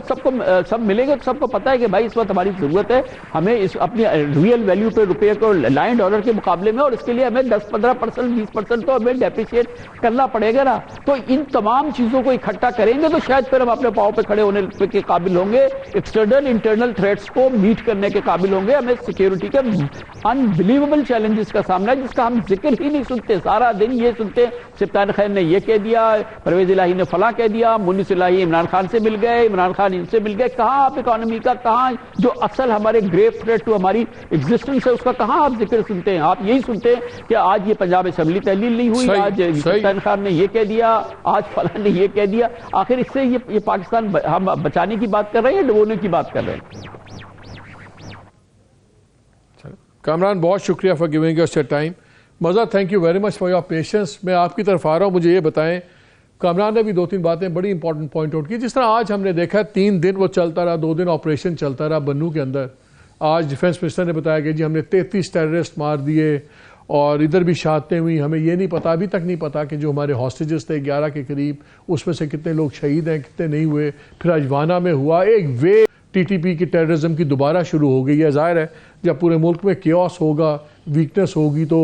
سب ملیں گے تو سب کو پتا ہے کہ بھائی اس وقت ہماری ضرورت ہے، ہمیں اس اپنی ریئل ویلیو پہ روپے کو لائن ڈالر کے مقابلے میں، اور اس کے لیے ہمیں 10-15% 20% تو ہمیں ڈیپریشیٹ کرنا پڑے گا نا. تو ان تمام چیزوں کو اکٹھا کریں گے تو شاید پھر ہم اپنے پاؤں پہ کھڑے ہونے کے قابل ہوں گے، ایکسٹرنل انٹرنل تھریٹس کو میٹ کرنے کے قابل ہوں گے. ہمیں سیکیورٹی کے انبلیویبل چیلنجز کا سامنا ہے جس کا ہم ذکر ہی نہیں سنتے. سارا دن یہ سنتے سپتان خیر نے یہ کہہ دیا، پرویز الہی نے فلاں کہہ دیا، مونس الہی عمران خان سے مل گئے، عمران خان ان سے مل گئے. کہاں آپ اکانومی کا، کہاں جو اصل ہمارے گریو تھریٹ ٹو ہماری ایگزسٹنس ہے اس کا کہاں آپ ذکر سنتے ہیں؟ آپ یہی سنتے ہیں کہ آج یہ پنجاب اسمبلی تحلیل نہیں ہوئی، آج سپتان خان نے یہ کہہ دیا، آج فلاں نے یہ کہہ دیا. آخر اس سے یہ پاکستان ہم بچانے کی بات کر رہے ہیں یا ڈبونے کی بات کر رہے ہیں؟ کامران بہت شکریہ for giving us your time. مزہ، thank you very much for your patience. میں آپ کی طرف آ رہا ہوں، مجھے یہ بتائیں، کامران نے بھی 2-3 باتیں بڑی امپورٹنٹ پوائنٹ آؤٹ کی. جس طرح آج ہم نے دیکھا 3 دن وہ چلتا رہا، 2 دن آپریشن چلتا رہا بنو کے اندر. آج ڈیفینس منسٹر نے بتایا کہ جی ہم نے 33 ٹیررسٹ مار دیے اور ادھر بھی شہادتیں ہوئی. ہمیں یہ نہیں پتا، ابھی تک نہیں پتا کہ جو ہمارے ہاسٹیجز تھے 11 کے قریب، اس میں سے کتنے لوگ شہید ہیں، کتنے نہیں ہوئے. پھر آج وانا میں ہوا ایک ٹی ٹی پی کی ٹیررزم کی دوبارہ شروع ہو گئی ہے. ظاہر ہے جب پورے ملک میں کیوس ہوگا، ویکنس ہوگی، تو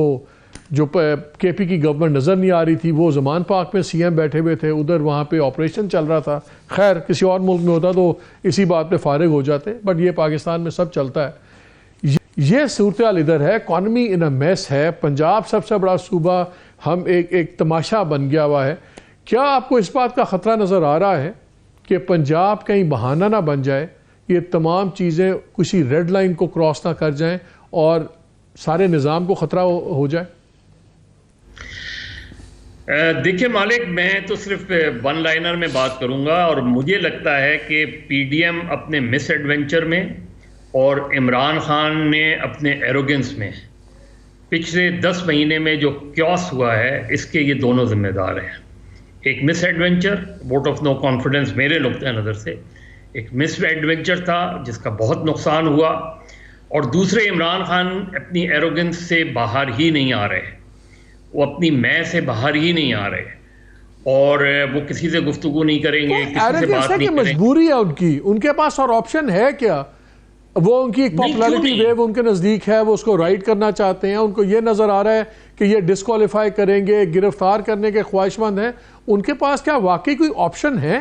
جو کے پی کی گورنمنٹ نظر نہیں آ رہی تھی، وہ زمان پاک میں سی ایم بیٹھے ہوئے تھے، ادھر وہاں پہ آپریشن چل رہا تھا. خیر کسی اور ملک میں ہوتا تو اسی بات پہ فارغ ہو جاتے، بٹ یہ پاکستان میں سب چلتا ہے. یہ صورتحال ادھر ہے، اکانومی ان اے میس ہے. پنجاب سب سے بڑا صوبہ، ہم ایک تماشا بن گیا ہوا ہے. کیا آپ کو اس بات کا خطرہ نظر آ رہا ہے کہ پنجاب کہیں بہانہ نہ بن جائے، یہ تمام چیزیں کسی ریڈ لائن کو کراس نہ کر جائیں اور سارے نظام کو خطرہ ہو جائے؟ دیکھیں مالک، میں تو صرف 1 لائنر میں بات کروں گا، اور مجھے لگتا ہے کہ پی ڈی ایم اپنے مس ایڈونچر میں اور عمران خان نے اپنے ایروگنس میں پچھلے 10 مہینے میں جو کیوس ہوا ہے، اس کے یہ دونوں ذمہ دار ہیں. ایک misadventure, vote of no confidence میرے نقطۂ نظر سے ایک مس ایڈونچر تھا جس کا بہت نقصان ہوا، اور دوسرے عمران خان اپنی ایروگنس سے باہر ہی نہیں آ رہے، وہ اپنی میں سے باہر ہی نہیں آ رہے، اور وہ کسی سے گفتگو نہیں کریں گے، کسی سے بات نہیں کریں گے. مجبوری ہے ان کے پاس اور آپشن ہے کیا؟ وہ ان کی ایک پاپولرٹی ویو ان کے نزدیک ہے، وہ اس کو رائٹ کرنا چاہتے ہیں. ان کو یہ نظر آ رہا ہے کہ یہ ڈسکوالیفائی کریں گے، گرفتار کرنے کے خواہش مند ہیں. ان کے پاس کیا واقعی کوئی آپشن ہے؟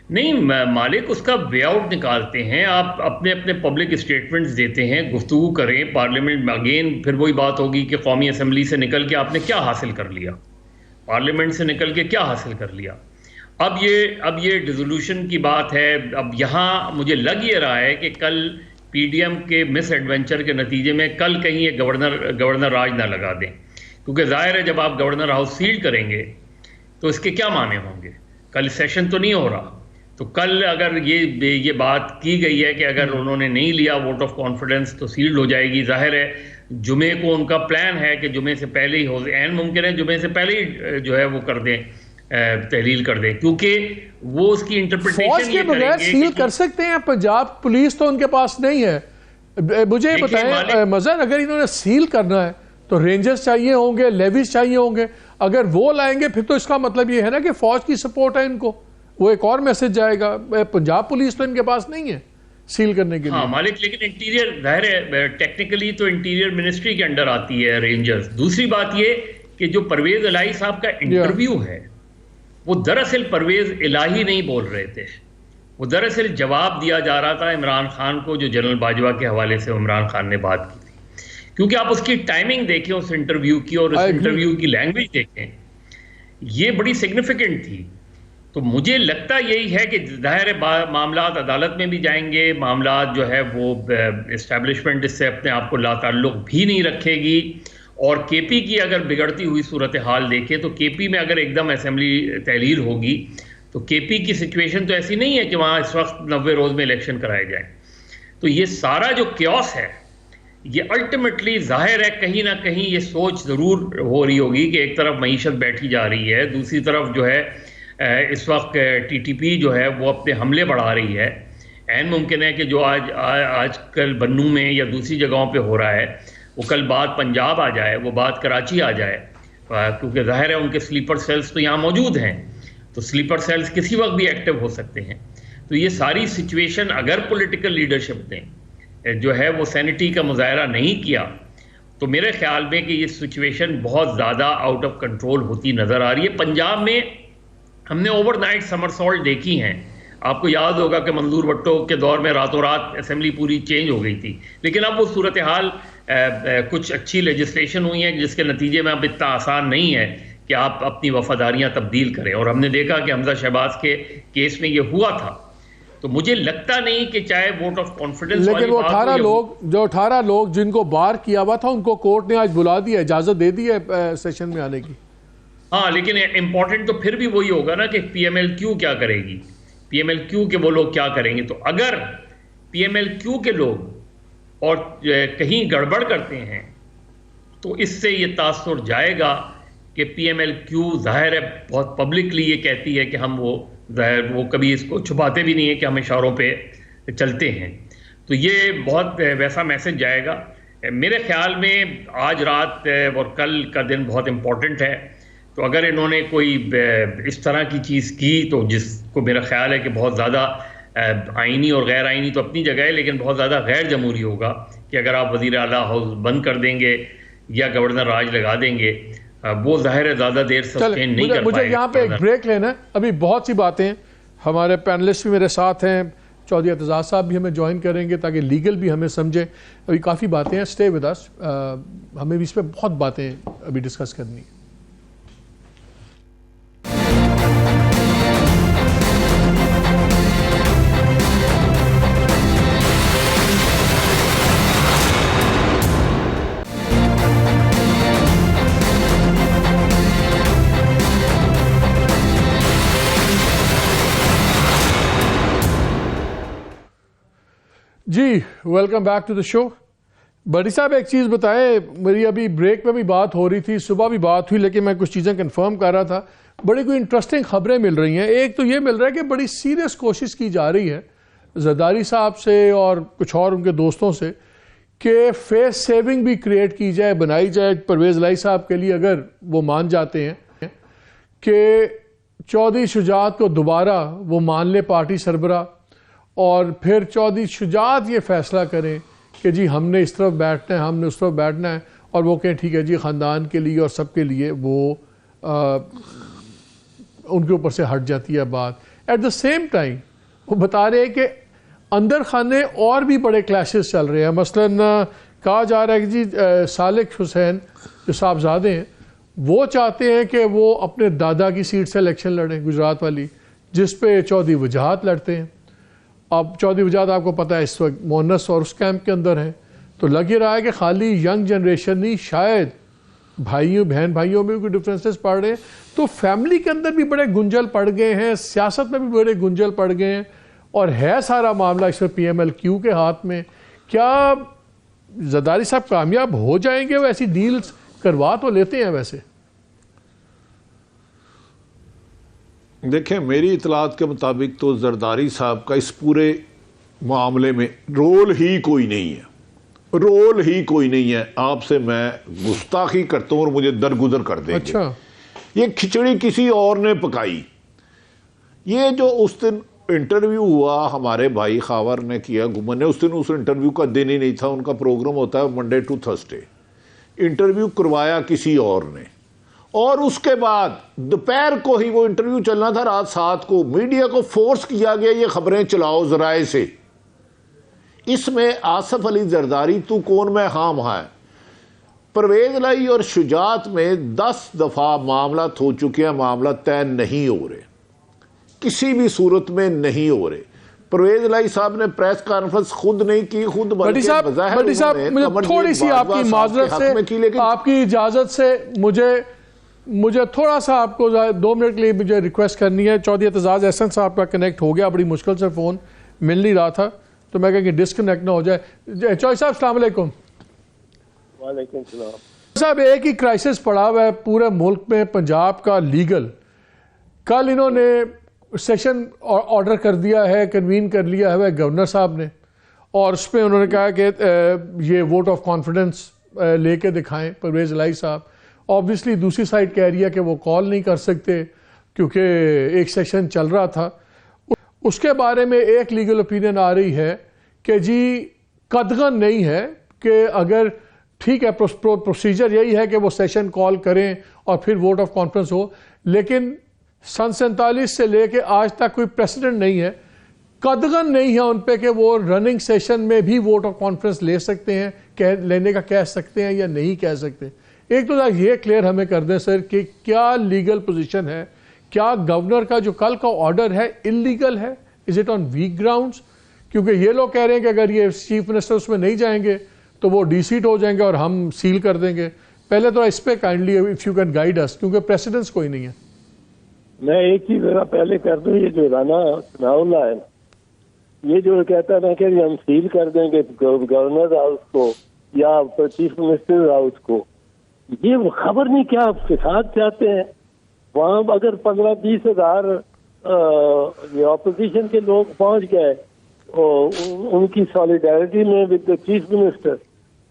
نہیں مالک، اس کا وے آؤٹ نکالتے ہیں. آپ اپنے پبلک اسٹیٹمنٹس دیتے ہیں، گفتگو کریں پارلیمنٹ میں. اگین پھر وہی بات ہوگی کہ قومی اسمبلی سے نکل کے آپ نے کیا حاصل کر لیا، پارلیمنٹ سے نکل کے کیا حاصل کر لیا. اب یہ ڈیزولوشن کی بات ہے. اب یہاں مجھے لگ یہ رہا ہے کہ کل پی ڈی ایم کے مس ایڈونچر کے نتیجے میں کل کہیں یہ گورنر راج نہ لگا دیں، کیونکہ ظاہر ہے جب آپ گورنر ہاؤس سیل کریں گے تو اس کے کیا معنی ہوں گے؟ کل سیشن تو نہیں ہو رہا، تو کل اگر یہ بات کی گئی ہے کہ اگر انہوں نے نہیں لیا ووٹ آف کانفیڈنس تو سیلڈ ہو جائے گی. ظاہر ہے جمعے کو ان کا پلان ہے کہ جمعے سے پہلے ہی ہو، عین ممکن ہے جمعے سے پہلے ہی جو ہے وہ کر دیں، تحلیل کر دیں، کیونکہ وہ اس کی انٹرپریٹیشن فوج کے بغیر سیل کر سکتے ہیں؟ پنجاب پولیس تو ان کے پاس نہیں ہے. مجھے بتائیں مظہر، اگر انہوں نے سیل کرنا ہے تو رینجرز چاہیے ہوں گے، لیویز چاہیے ہوں گے. اگر وہ لائیں گے پھر تو اس کا مطلب یہ ہے نا کہ فوج کی سپورٹ ہے ان کو، وہ ایک اور میسج جائے گا. پنجاب پولیس تو ان کے پاس نہیں ہے سیل کرنے کے لیے. ہاں مالک، لیکن انٹیریئر ظاہر ہے ٹیکنیکلی تو انٹیریئر منسٹری کے انڈر آتی ہے رینجرز. دوسری بات یہ کہ جو پرویز الہی صاحب کا انٹرویو ہے وہ دراصل پرویز الہی نہیں بول رہے تھے، وہ دراصل جواب دیا جا رہا تھا عمران خان کو، جو جنرل باجوہ کے حوالے سے عمران خان نے بات کی تھی. کیونکہ آپ اس کی ٹائمنگ دیکھیں اس انٹرویو کی اور اس انٹرویو کی لینگویج دیکھیں، یہ بڑی سگنیفیکنٹ تھی. تو مجھے لگتا یہی ہے کہ ظاہر معاملات عدالت میں بھی جائیں گے، معاملات جو ہے وہ اسٹیبلشمنٹ اس سے اپنے آپ کو لا تعلق بھی نہیں رکھے گی. اور کے پی کی اگر بگڑتی ہوئی صورتحال دیکھیں تو کے پی میں اگر ایک دم اسمبلی تحلیل ہوگی تو کے پی کی سچویشن تو ایسی نہیں ہے کہ وہاں اس وقت 90 روز میں الیکشن کرائے جائیں. تو یہ سارا جو کیوس ہے یہ الٹیمیٹلی ظاہر ہے کہیں نہ کہیں یہ سوچ ضرور ہو رہی ہوگی کہ ایک طرف معیشت بیٹھی جا رہی ہے، دوسری طرف جو ہے اس وقت ٹی ٹی پی جو ہے وہ اپنے حملے بڑھا رہی ہے. عین ممکن ہے کہ جو آج کل بنوں میں یا دوسری جگہوں پہ ہو رہا ہے وہ کل بات پنجاب آ جائے، وہ بات کراچی آ جائے، کیونکہ ظاہر ہے ان کے سلیپر سیلز تو یہاں موجود ہیں، تو سلیپر سیلز کسی وقت بھی ایکٹیو ہو سکتے ہیں. تو یہ ساری سچویشن اگر پولیٹیکل لیڈرشپ نے جو ہے وہ سینٹی کا مظاہرہ نہیں کیا تو میرے خیال میں کہ یہ سچویشن بہت زیادہ آؤٹ آف کنٹرول ہوتی نظر آ رہی ہے. پنجاب میں ہم نے اوور نائٹ سمرسالٹ دیکھی ہیں. آپ کو یاد ہوگا کہ منظور بھٹو کے دور میں راتوں رات اسمبلی پوری چینج ہو گئی تھی، لیکن اب وہ صورتحال کچھ اچھی لیجسلیشن ہوئی ہیں جس کے نتیجے میں اب اتنا آسان نہیں ہے کہ آپ اپنی وفاداریاں تبدیل کریں. اور ہم نے دیکھا کہ حمزہ شہباز کے کیس میں یہ ہوا تھا. تو مجھے لگتا نہیں کہ چاہے ووٹ آف کانفیڈنس، لیکن وہ 18 لوگ جن کو بار کیا ہوا تھا ان کو کورٹ نے آج بلا دیا، اجازت دے دی ہے سیشن میں آنے کی. ہاں لیکن امپورٹنٹ تو پھر بھی وہی ہوگا نا کہ پی ایم ایل کیو کیا کرے گی، پی ایم ایل کیو کے وہ لوگ کیا کریں گے. تو اگر پی ایم ایل کیو کے لوگ اور کہیں گڑبڑ کرتے ہیں تو اس سے یہ تاثر جائے گا کہ پی ایم ایل کیو ظاہر ہے بہت پبلکلی یہ کہتی ہے کہ ہم وہ کبھی اس کو چھپاتے بھی نہیں ہے کہ ہم اشاروں پہ چلتے ہیں. تو یہ بہت ویسا میسج جائے گا. میرے خیال میں آج رات اور کل کا دن بہت امپورٹنٹ ہے. تو اگر انہوں نے کوئی اس طرح کی چیز کی تو جس کو میرا خیال ہے کہ بہت زیادہ آئینی اور غیر آئینی تو اپنی جگہ ہے لیکن بہت زیادہ غیر جمہوری ہوگا کہ اگر آپ وزیر اعلیٰ ہاؤس بند کر دیں گے یا گورنر راج لگا دیں گے، وہ ظاہر ہے زیادہ دیر سسٹین نہیں کر پائے. مجھے یہاں پہ ایک بریک لینا ہے، ابھی بہت سی باتیں ہیں. ہمارے پینلسٹ بھی میرے ساتھ ہیں، چودھری اعتزاز صاحب بھی ہمیں جوائن کریں گے تاکہ لیگل بھی ہمیں سمجھیں. ابھی کافی باتیں ہیں، اسٹے ود اس، ہمیں بھی اس پہ بہت باتیں ابھی ڈسکس کرنی ہیں. جی ویلکم بیک ٹو دا شو. بڑی صاحب ایک چیز بتائیں، میری ابھی بریک میں بھی بات ہو رہی تھی، صبح بھی بات ہوئی، لیکن میں کچھ چیزیں کنفرم کر رہا تھا. بڑی کوئی انٹرسٹنگ خبریں مل رہی ہیں. ایک تو یہ مل رہا ہے کہ بڑی سیریس کوشش کی جا رہی ہے زرداری صاحب سے اور کچھ اور ان کے دوستوں سے کہ فیس سیونگ بھی کریٹ کی جائے، بنائی جائے پرویز الہی صاحب کے لیے، اگر وہ مان جاتے ہیں کہ چودھری شجاعت کو دوبارہ وہ مان لے پارٹی سربراہ، اور پھر چودھری شجاعت یہ فیصلہ کریں کہ جی ہم نے اس طرف بیٹھنا ہے، ہم نے اس طرف بیٹھنا ہے، اور وہ کہیں ٹھیک ہے جی خاندان کے لیے اور سب کے لیے وہ ان کے اوپر سے ہٹ جاتی ہے بات. ایٹ دا سیم ٹائم وہ بتا رہے ہیں کہ اندر خانے اور بھی بڑے کلیشز چل رہے ہیں. مثلاً کہا جا رہا ہے کہ جی صالح حسین جو صاحبزادے ہیں وہ چاہتے ہیں کہ وہ اپنے دادا کی سیٹ سے الیکشن لڑیں، گجرات والی، جس پہ چودھری وجاہت لڑتے ہیں. اب چودھری وجاد آپ کو پتہ ہے اس وقت مونس اور اس کیمپ کے اندر ہیں، تو لگ ہی رہا ہے کہ خالی ینگ جنریشن نہیں، شاید بھائیوں بہن بھائیوں میں بھی کوئی ڈفرینسز پڑ رہے ہیں، تو فیملی کے اندر بھی بڑے گنجل پڑ گئے ہیں، سیاست میں بھی بڑے گنجل پڑ گئے ہیں، اور ہے سارا معاملہ اس میں پی ایم ایل کیو کے ہاتھ میں. کیا زرداری صاحب کامیاب ہو جائیں گے؟ وہ ایسی ڈیلز کروا تو لیتے ہیں ویسے. دیکھیں میری اطلاعات کے مطابق تو زرداری صاحب کا اس پورے معاملے میں رول ہی کوئی نہیں ہے، رول ہی کوئی نہیں ہے. آپ سے میں گستاخی کرتا ہوں اور مجھے درگزر کر دیں گے. اچھا، یہ کھچڑی کسی اور نے پکائی. یہ جو اس دن انٹرویو ہوا ہمارے بھائی خاور نے کیا گمن نے، اس دن اس انٹرویو کا دن ہی نہیں تھا، ان کا پروگرام ہوتا ہے منڈے ٹو تھرسڈے. انٹرویو کروایا کسی اور نے، اور اس کے بعد دوپہر کو ہی وہ انٹرویو چلنا تھا، رات 7 کو میڈیا کو فورس کیا گیا یہ خبریں چلاؤ ذرائع سے. اس میں آصف علی زرداری تو کون میں ہاں ہے. پرویز الہی اور شجاعت میں 10 دفعہ معاملات ہو چکے ہیں، معاملات طے نہیں ہو رہے، کسی بھی صورت میں نہیں ہو رہے. پرویز الہی صاحب نے پریس کانفرنس خود نہیں کی، خود بٹی صاحب مجھے تھوڑی سی آپ کی معذرت سے، آپ کی اجازت سے مجھے تھوڑا سا آپ کو 2 منٹ کے لیے مجھے ریکویسٹ کرنی ہے. چودھری اعتزاز احسن صاحب کا کنیکٹ ہو گیا، بڑی مشکل سے فون مل نہیں رہا تھا، تو میں کہا کہ ڈسکنیکٹ نہ ہو جائے. چودھری صاحب السلام علیکم. وعلیکم السلام صاحب. ایک ہی کرائسس پڑا ہوا ہے پورے ملک میں، پنجاب کا لیگل. کل انہوں نے سیشن آرڈر کر دیا ہے، کنوین کر لیا ہے گورنر صاحب نے، اور اس پہ انہوں نے کہا کہ یہ ووٹ آف کانفیڈنس لے کے دکھائیں پرویز الہی صاحب. آبویسلی دوسری سائڈ کہہ رہی ہے کہ وہ کال نہیں کر سکتے کیونکہ ایک سیشن چل رہا تھا. اس کے بارے میں ایک لیگل اوپینین آ رہی ہے کہ جی قدغن نہیں ہے، کہ اگر ٹھیک ہے پروسیجر یہی ہے کہ وہ سیشن کال کریں اور پھر ووٹ آف کانفیڈنس ہو، لیکن سن 47 سے لے کے آج تک کوئی پریسیڈنٹ نہیں ہے، قدغن نہیں ہے ان پہ کہ وہ رننگ سیشن میں بھی ووٹ آف کانفیڈنس لے سکتے ہیں، لینے کا کہہ سکتے ہیں یا نہیں کہہ سکتے. ایک تو یہ کلیئر ہمیں کر دیں سر کہ کیا لیگل پوزیشن ہے، کیا گورنر کا جو کل کا آرڈر ہے انلیگل ہے، is it on weak grounds? کیونکہ یہ لوگ کہہ رہے ہیں کہ اگر یہ چیف منسٹر اس میں نہیں جائیں گے تو وہ ڈی سیٹ ہو جائیں گے اور ہم سیل کر دیں گے. پہلے تو اس پہ kindly if you can guide us, کیونکہ پریسیڈنس کوئی نہیں ہے. میں ایک چیز ذرا پہلے کر دوں. یہ جو رانا ثناء اللہ ہے، یہ جو کہتا ہے کہ ہم سیل کر دیں گے گورنر ہاؤس کو یا چیف منسٹر ہاؤس کو، یہ خبر نہیں کیا فساد چاہتے ہیں. وہاں اگر 15-20 ہزار اپوزیشن کے لوگ پہنچ گئے ان کی سالیڈیرٹی میں ود دا چیف منسٹر،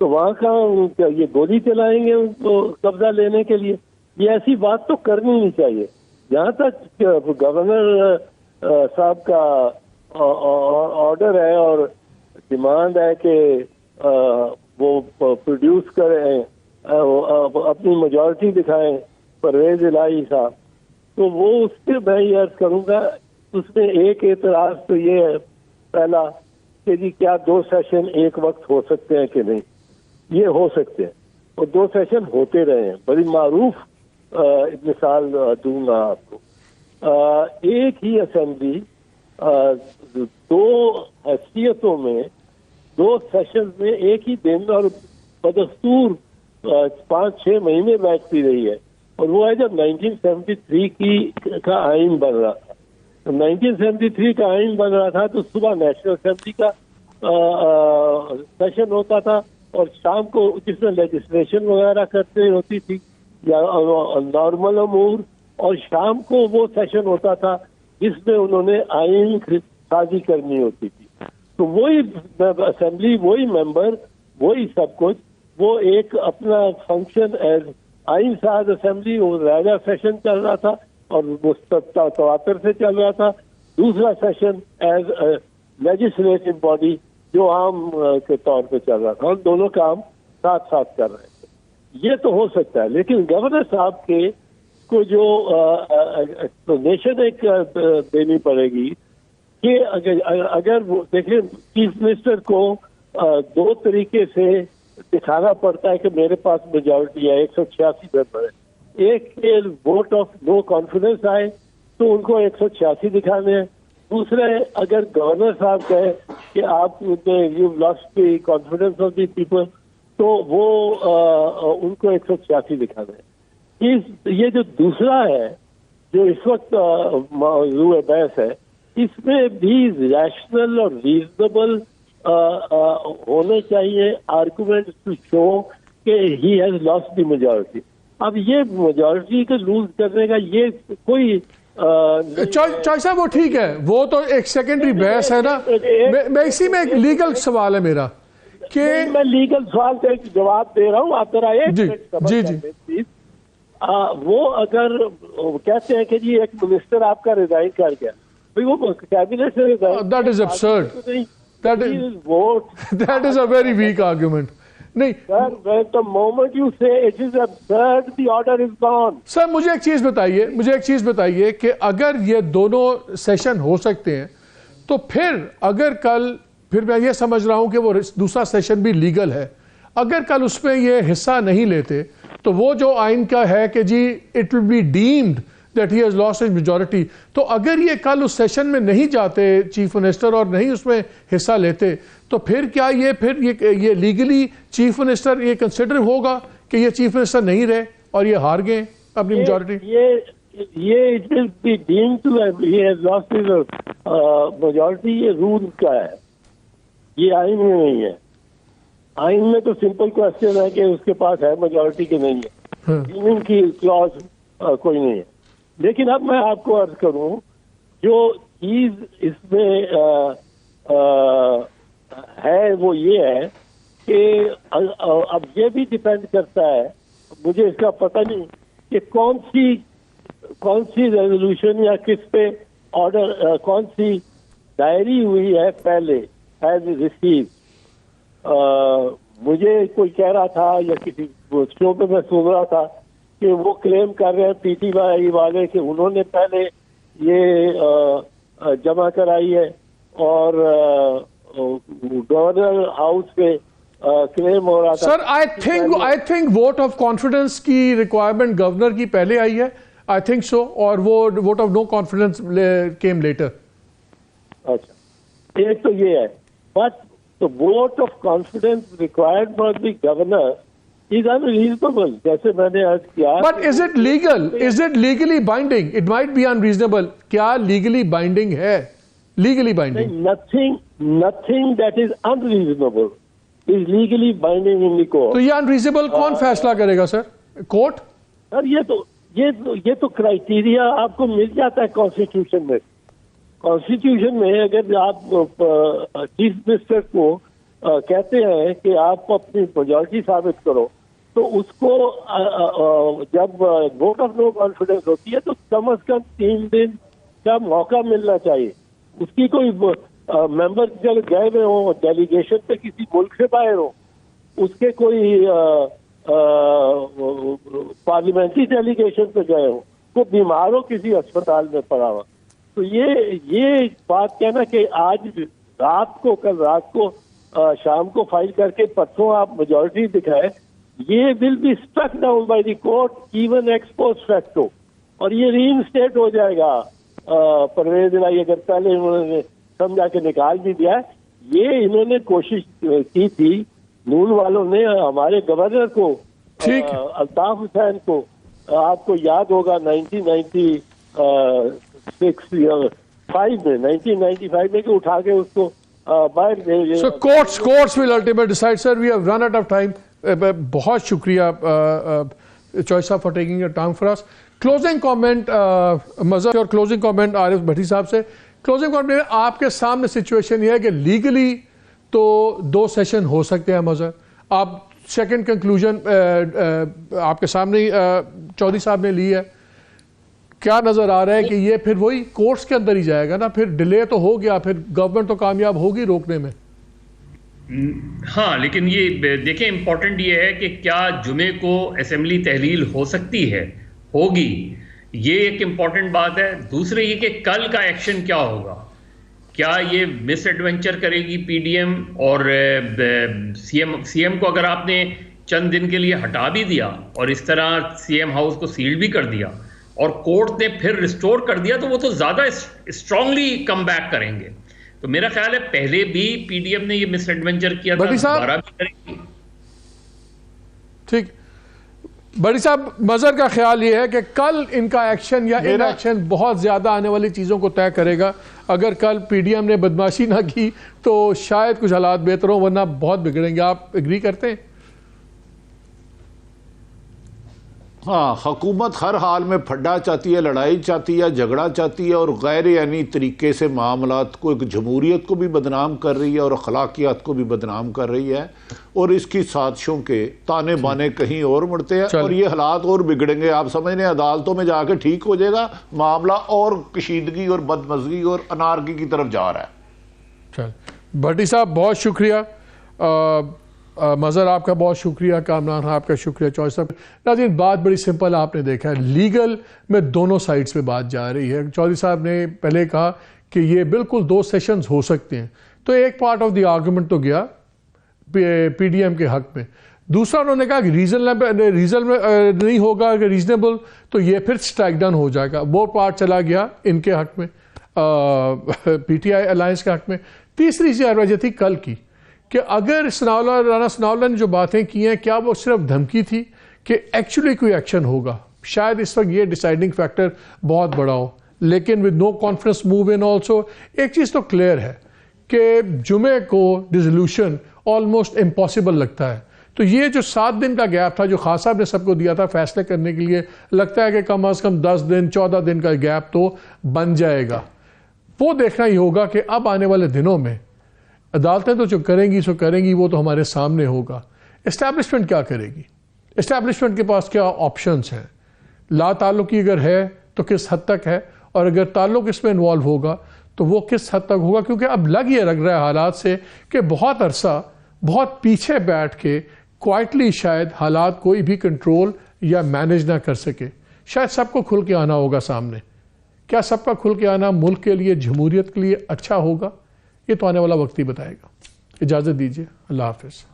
تو وہاں کا یہ گولی چلائیں گے ان کو قبضہ لینے کے لیے. یہ ایسی بات تو کرنی نہیں چاہیے. جہاں تک گورنر صاحب کا آرڈر ہے اور ڈیمانڈ ہے کہ وہ پروڈیوس کریں، اپنی میجورٹی دکھائیں پرویز الہی صاحب، تو وہ اس پہ میں یہ عرض کروں گا. اس میں ایک اعتراض تو یہ ہے پہلا کہ جی کیا 2 سیشن ایک وقت ہو سکتے ہیں کہ نہیں. یہ ہو سکتے ہیں اور 2 سیشن ہوتے رہے ہیں. بڑی معروف مثال دوں گا آپ کو. ایک ہی اسمبلی 2 حیثیتوں میں 2 سیشن میں ایک ہی دن اور بدستور 5-6 مہینے بیٹھتی رہی ہے. اور وہ ہے جب 1973 کا آئین بن رہا تھا. 1973 کا آئین بن رہا تھا تو صبح نیشنل اسمبلی کا سیشن ہوتا تھا اور شام کو جس میں لیجسلیشن وغیرہ کرتے ہوتی تھی یا نارمل امور، اور شام کو وہ سیشن ہوتا تھا جس میں انہوں نے آئین سازی کرنی ہوتی تھی. تو وہی اسمبلی، وہی ممبر، وہی سب کچھ، وہ ایک اپنا فنکشن ایز آئین ساز اسمبلی، وہ ریگولر سیشن چل رہا تھا اور وہ تواتر سے چل رہا تھا. دوسرا سیشن ایز لیجسلیٹو باڈی جو عام کے طور پہ چل رہا تھا، اور دونوں کام ساتھ ساتھ کر رہے تھے. یہ تو ہو سکتا ہے، لیکن گورنر صاحب کے کو جو ایکسپلینیشن ایک دینی پڑے گی کہ اگر دیکھیں چیف منسٹر کو 2 طریقے سے دکھانا پڑتا ہے کہ میرے پاس میجورٹی ہے، 186 ممبر ہے. ایک کے ووٹ آف نو کانفیڈنس آئے تو ان کو 186 دکھانے ہیں، دوسرے اگر گورنر صاحب کہے کہ آپ you last the confidence of the people تو وہ ان کو 186 دکھا دیں. یہ جو دوسرا ہے جو اس وقت موضوع بحث ہے اس میں بھی ریشنل اور ریزنیبل ہونے چاہیے آرگومنٹ ٹو شو کہ he has lost the majority. اب یہ میجورٹی کو لوز کرنے کا یہ کوئی چوائس صاحب وہ ٹھیک ہے, وہ تو ایک سیکنڈری بحث ہے نا. میں اسی میں ایک لیگل سوال ہے میرا کہ میں لیگل سوال کا ایک جواب دے رہا ہوں, آپ ذرا ایک وہ اگر کہتے ہیں کہ جی ایک منسٹر آپ کا ریزائن کر گیا, وہ کیبنٹ سے resign, that is absurd, that is a very weak argument. نہیں the moment you say it is absurd, the order is gone. سر مجھے ایک چیز بتائیے کہ اگر یہ دونوں سیشن ہو سکتے ہیں تو اگر کل پھر میں یہ سمجھ رہا ہوں کہ وہ دوسرا سیشن بھی لیگل ہے, اگر کل اس میں یہ حصہ نہیں لیتے تو وہ جو آئین کا ہے کہ جی it will be deemed that he has lost his majority, تو اگر یہ کل اس سیشن میں نہیں جاتے چیف منسٹر اور نہیں اس میں حصہ لیتے تو پھر کیا یہ لیگلی چیف منسٹر یہ کنسیڈر ہوگا کہ یہ چیف منسٹر نہیں رہے اور یہ ہار گئے اپنی میجورٹی؟ یہ it will be deemed to have he has lost his majority, یہ رول کا ہے, یہ آئین میں نہیں ہے. آئین میں تو سمپل کوشچن ہے کہ اس کے پاس ہے میجورٹی کہ نہیں ہے, ڈیمنگ کی کلاز کوئی نہیں ہے. لیکن اب میں آپ کو عرض کروں جو چیز اس میں ہے وہ یہ ہے کہ اب یہ بھی ڈیپینڈ کرتا ہے, مجھے اس کا پتہ نہیں کہ کون سی ریزولوشن یا کس پہ آرڈر کون سی ڈائری ہوئی ہے پہلے ایز ریسیو. مجھے کوئی کہہ رہا تھا یا کسی شو پہ میں سن رہا تھا کہ وہ کلیم کر رہے ہیں پی ٹی وائی والے کہ انہوں نے پہلے یہ جمع کرائی ہے اور گورنر ہاؤس پہ کلیم ہو رہا تھا. Sir I think vote of confidence کی ریکوائرمنٹ گورنر کی پہلے آئی ہے, آئی تھنک سو, اور وہ vote of no confidence came later. اچھا, ایک تو یہ ہے, but the vote of confidence required by the governor is unreasonable, جیسے میں نے عرض کیا. But is it legal? Is it legally binding? It might be unreasonable. کیا legally binding ہے? Legally binding. Nothing that is unreasonable is legally binding in the court. تو یہ unreasonable کون فیصلہ کرے گا سر؟ کورٹ؟ سر یہ تو کرائٹیریا آپ کو مل جاتا ہے کانسٹیٹیوشن میں. کانسٹیٹیوشن میں اگر آپ چیف منسٹر کو کہتے ہیں کہ آپ اپنی میجورٹی ثابت کرو تو اس کو جب ووٹ آف نو کانفیڈنس ہوتی ہے تو کم از کم 3 دن کا موقع ملنا چاہیے. اس کی کوئی ممبر جب گئے ہوئے ہوں ڈیلیگیشن پہ کسی ملک سے باہر ہوں, اس کے کوئی پارلیمنٹری ڈیلیگیشن پہ گئے ہوں, وہ بیمار ہو کسی اسپتال میں پڑا ہوا, تو یہ بات کہنا کہ آج کل رات کو شام کو فائل کر کے پرسوں آپ میجورٹی دکھائے, یہ will be struck down by the court even ex post facto, اور یہ ری انسٹیٹ ہو جائے گا. پرویز الہی اگر پہلے انہوں نے سمجھا کے نکال بھی دیا ہے, یہ انہوں نے کوشش کی تھی نون والوں نے ہمارے گورنر کو الطاف حسین کو, آپ کو یاد ہوگا 1995 میں کہ اٹھا کے اس کو باہر دے. So courts will ultimately decide. Sir, we have run out of time. بہت شکریہ چوائس صاحب for taking your time for us. Closing comment مظہر اور closing comment عارف بھٹی صاحب سے. Closing comment آپ کے سامنے سچویشن یہ ہے کہ لیگلی تو 2 سیشن ہو سکتے ہیں مظہر, آپ سیکنڈ کنکلوژن آپ کے سامنے چودھری صاحب نے لی ہے, کیا نظر آ رہا ہے کہ یہ پھر وہی کورٹس کے اندر ہی جائے گا نا, پھر ڈیلے تو ہو گیا, پھر گورنمنٹ تو کامیاب ہوگی روکنے میں. ہاں لیکن یہ دیکھیں امپورٹنٹ یہ ہے کہ کیا جمعے کو اسمبلی تحلیل ہو سکتی ہے, ہوگی, یہ ایک امپورٹنٹ بات ہے. دوسرے یہ کہ کل کا ایکشن کیا ہوگا, کیا یہ مس ایڈونچر کرے گی پی ڈی ایم, اور سی ایم کو اگر آپ نے چند دن کے لیے ہٹا بھی دیا اور اس طرح سی ایم ہاؤس کو سیل بھی کر دیا اور کورٹ نے پھر ریسٹور کر دیا تو وہ تو زیادہ اسٹرانگلی کم بیک کریں گے. تو میرا خیال ہے پہلے بھی پی ڈی ایم نے یہ مس ایڈونچر کیا تھا, دوبارہ بھی کریں گے. ٹھیک. بڑی صاحب, مظہر کا خیال یہ ہے کہ کل ان کا ایکشن یا ان ایکشن بہت زیادہ آنے والی چیزوں کو طے کرے گا. اگر کل پی ڈی ایم نے بدماشی نہ کی تو شاید کچھ حالات بہتر ہوں, ورنہ بہت بگڑیں گے. آپ ایگری کرتے ہیں؟ ہاں, حکومت ہر حال میں پھڈا چاہتی ہے, لڑائی چاہتی ہے, جھگڑا چاہتی ہے, اور غیر یعنی طریقے سے معاملات کو, ایک جمہوریت کو بھی بدنام کر رہی ہے اور اخلاقیات کو بھی بدنام کر رہی ہے, اور اس کی سازشوں کے تانے بانے کہیں اور مڑتے ہیں, اور یہ حالات اور بگڑیں گے. آپ سمجھ رہے ہیں عدالتوں میں جا کے ٹھیک ہو جائے گا معاملہ, اور کشیدگی اور بدمزگی اور انارکی کی طرف جا رہا ہے. چل بھٹی صاحب بہت شکریہ, مظہر آپ کا بہت شکریہ, کامران آپ کا شکریہ, چوہدری صاحب. ناظرین بات بڑی سمپل آپ نے دیکھا ہے, لیگل میں دونوں سائڈز پہ بات جا رہی ہے. چوہدری صاحب نے پہلے کہا کہ یہ بالکل 2 سیشنز ہو سکتے ہیں, تو ایک پارٹ آف دی آرگومنٹ تو گیا پی ڈی ایم کے حق میں. دوسرا انہوں نے کہا کہ ریزن نہیں ہوگا, اگر ریزنیبل تو یہ پھر اسٹرائک ڈاؤن ہو جائے گا. وہ پارٹ چلا گیا ان کے حق میں, پی ٹی آئی الائنس کے حق میں. تیسری چیز وجہ تھی کل کی کہ اگر رانا ثناء اللہ نے جو باتیں کی ہیں, کیا وہ صرف دھمکی تھی کہ ایکچولی کوئی ایکشن ہوگا؟ شاید اس وقت یہ ڈیسائیڈنگ فیکٹر بہت بڑا ہو. لیکن with no confidence move in also, ایک چیز تو کلیئر ہے کہ جمعے کو ڈیزولوشن آلموسٹ امپاسبل لگتا ہے. تو یہ جو 7 دن کا گیپ تھا جو خان صاحب نے سب کو دیا تھا فیصلے کرنے کے لیے, لگتا ہے کہ کم از کم 10 دن 14 دن کا گیپ تو بن جائے گا. وہ دیکھنا ہی ہوگا کہ اب آنے والے دنوں میں عدالتیں تو جو کریں گی سو کریں گی, وہ تو ہمارے سامنے ہوگا. اسٹیبلشمنٹ کیا کرے گی؟ اسٹیبلشمنٹ کے پاس کیا آپشنز ہیں؟ لا تعلقی اگر ہے تو کس حد تک ہے, اور اگر تعلق اس میں انوالو ہوگا تو وہ کس حد تک ہوگا؟ کیونکہ اب لگ رہا ہے حالات سے کہ بہت عرصہ بہت پیچھے بیٹھ کے کوائٹلی شاید حالات کوئی بھی کنٹرول یا مینج نہ کر سکے. شاید سب کو کھل کے آنا ہوگا سامنے. کیا سب کا کھل کے آنا ملک کے لیے, جمہوریت کے لیے اچھا ہوگا؟ یہ تو آنے والا وقت ہی بتائے گا. اجازت دیجیے, اللہ حافظ.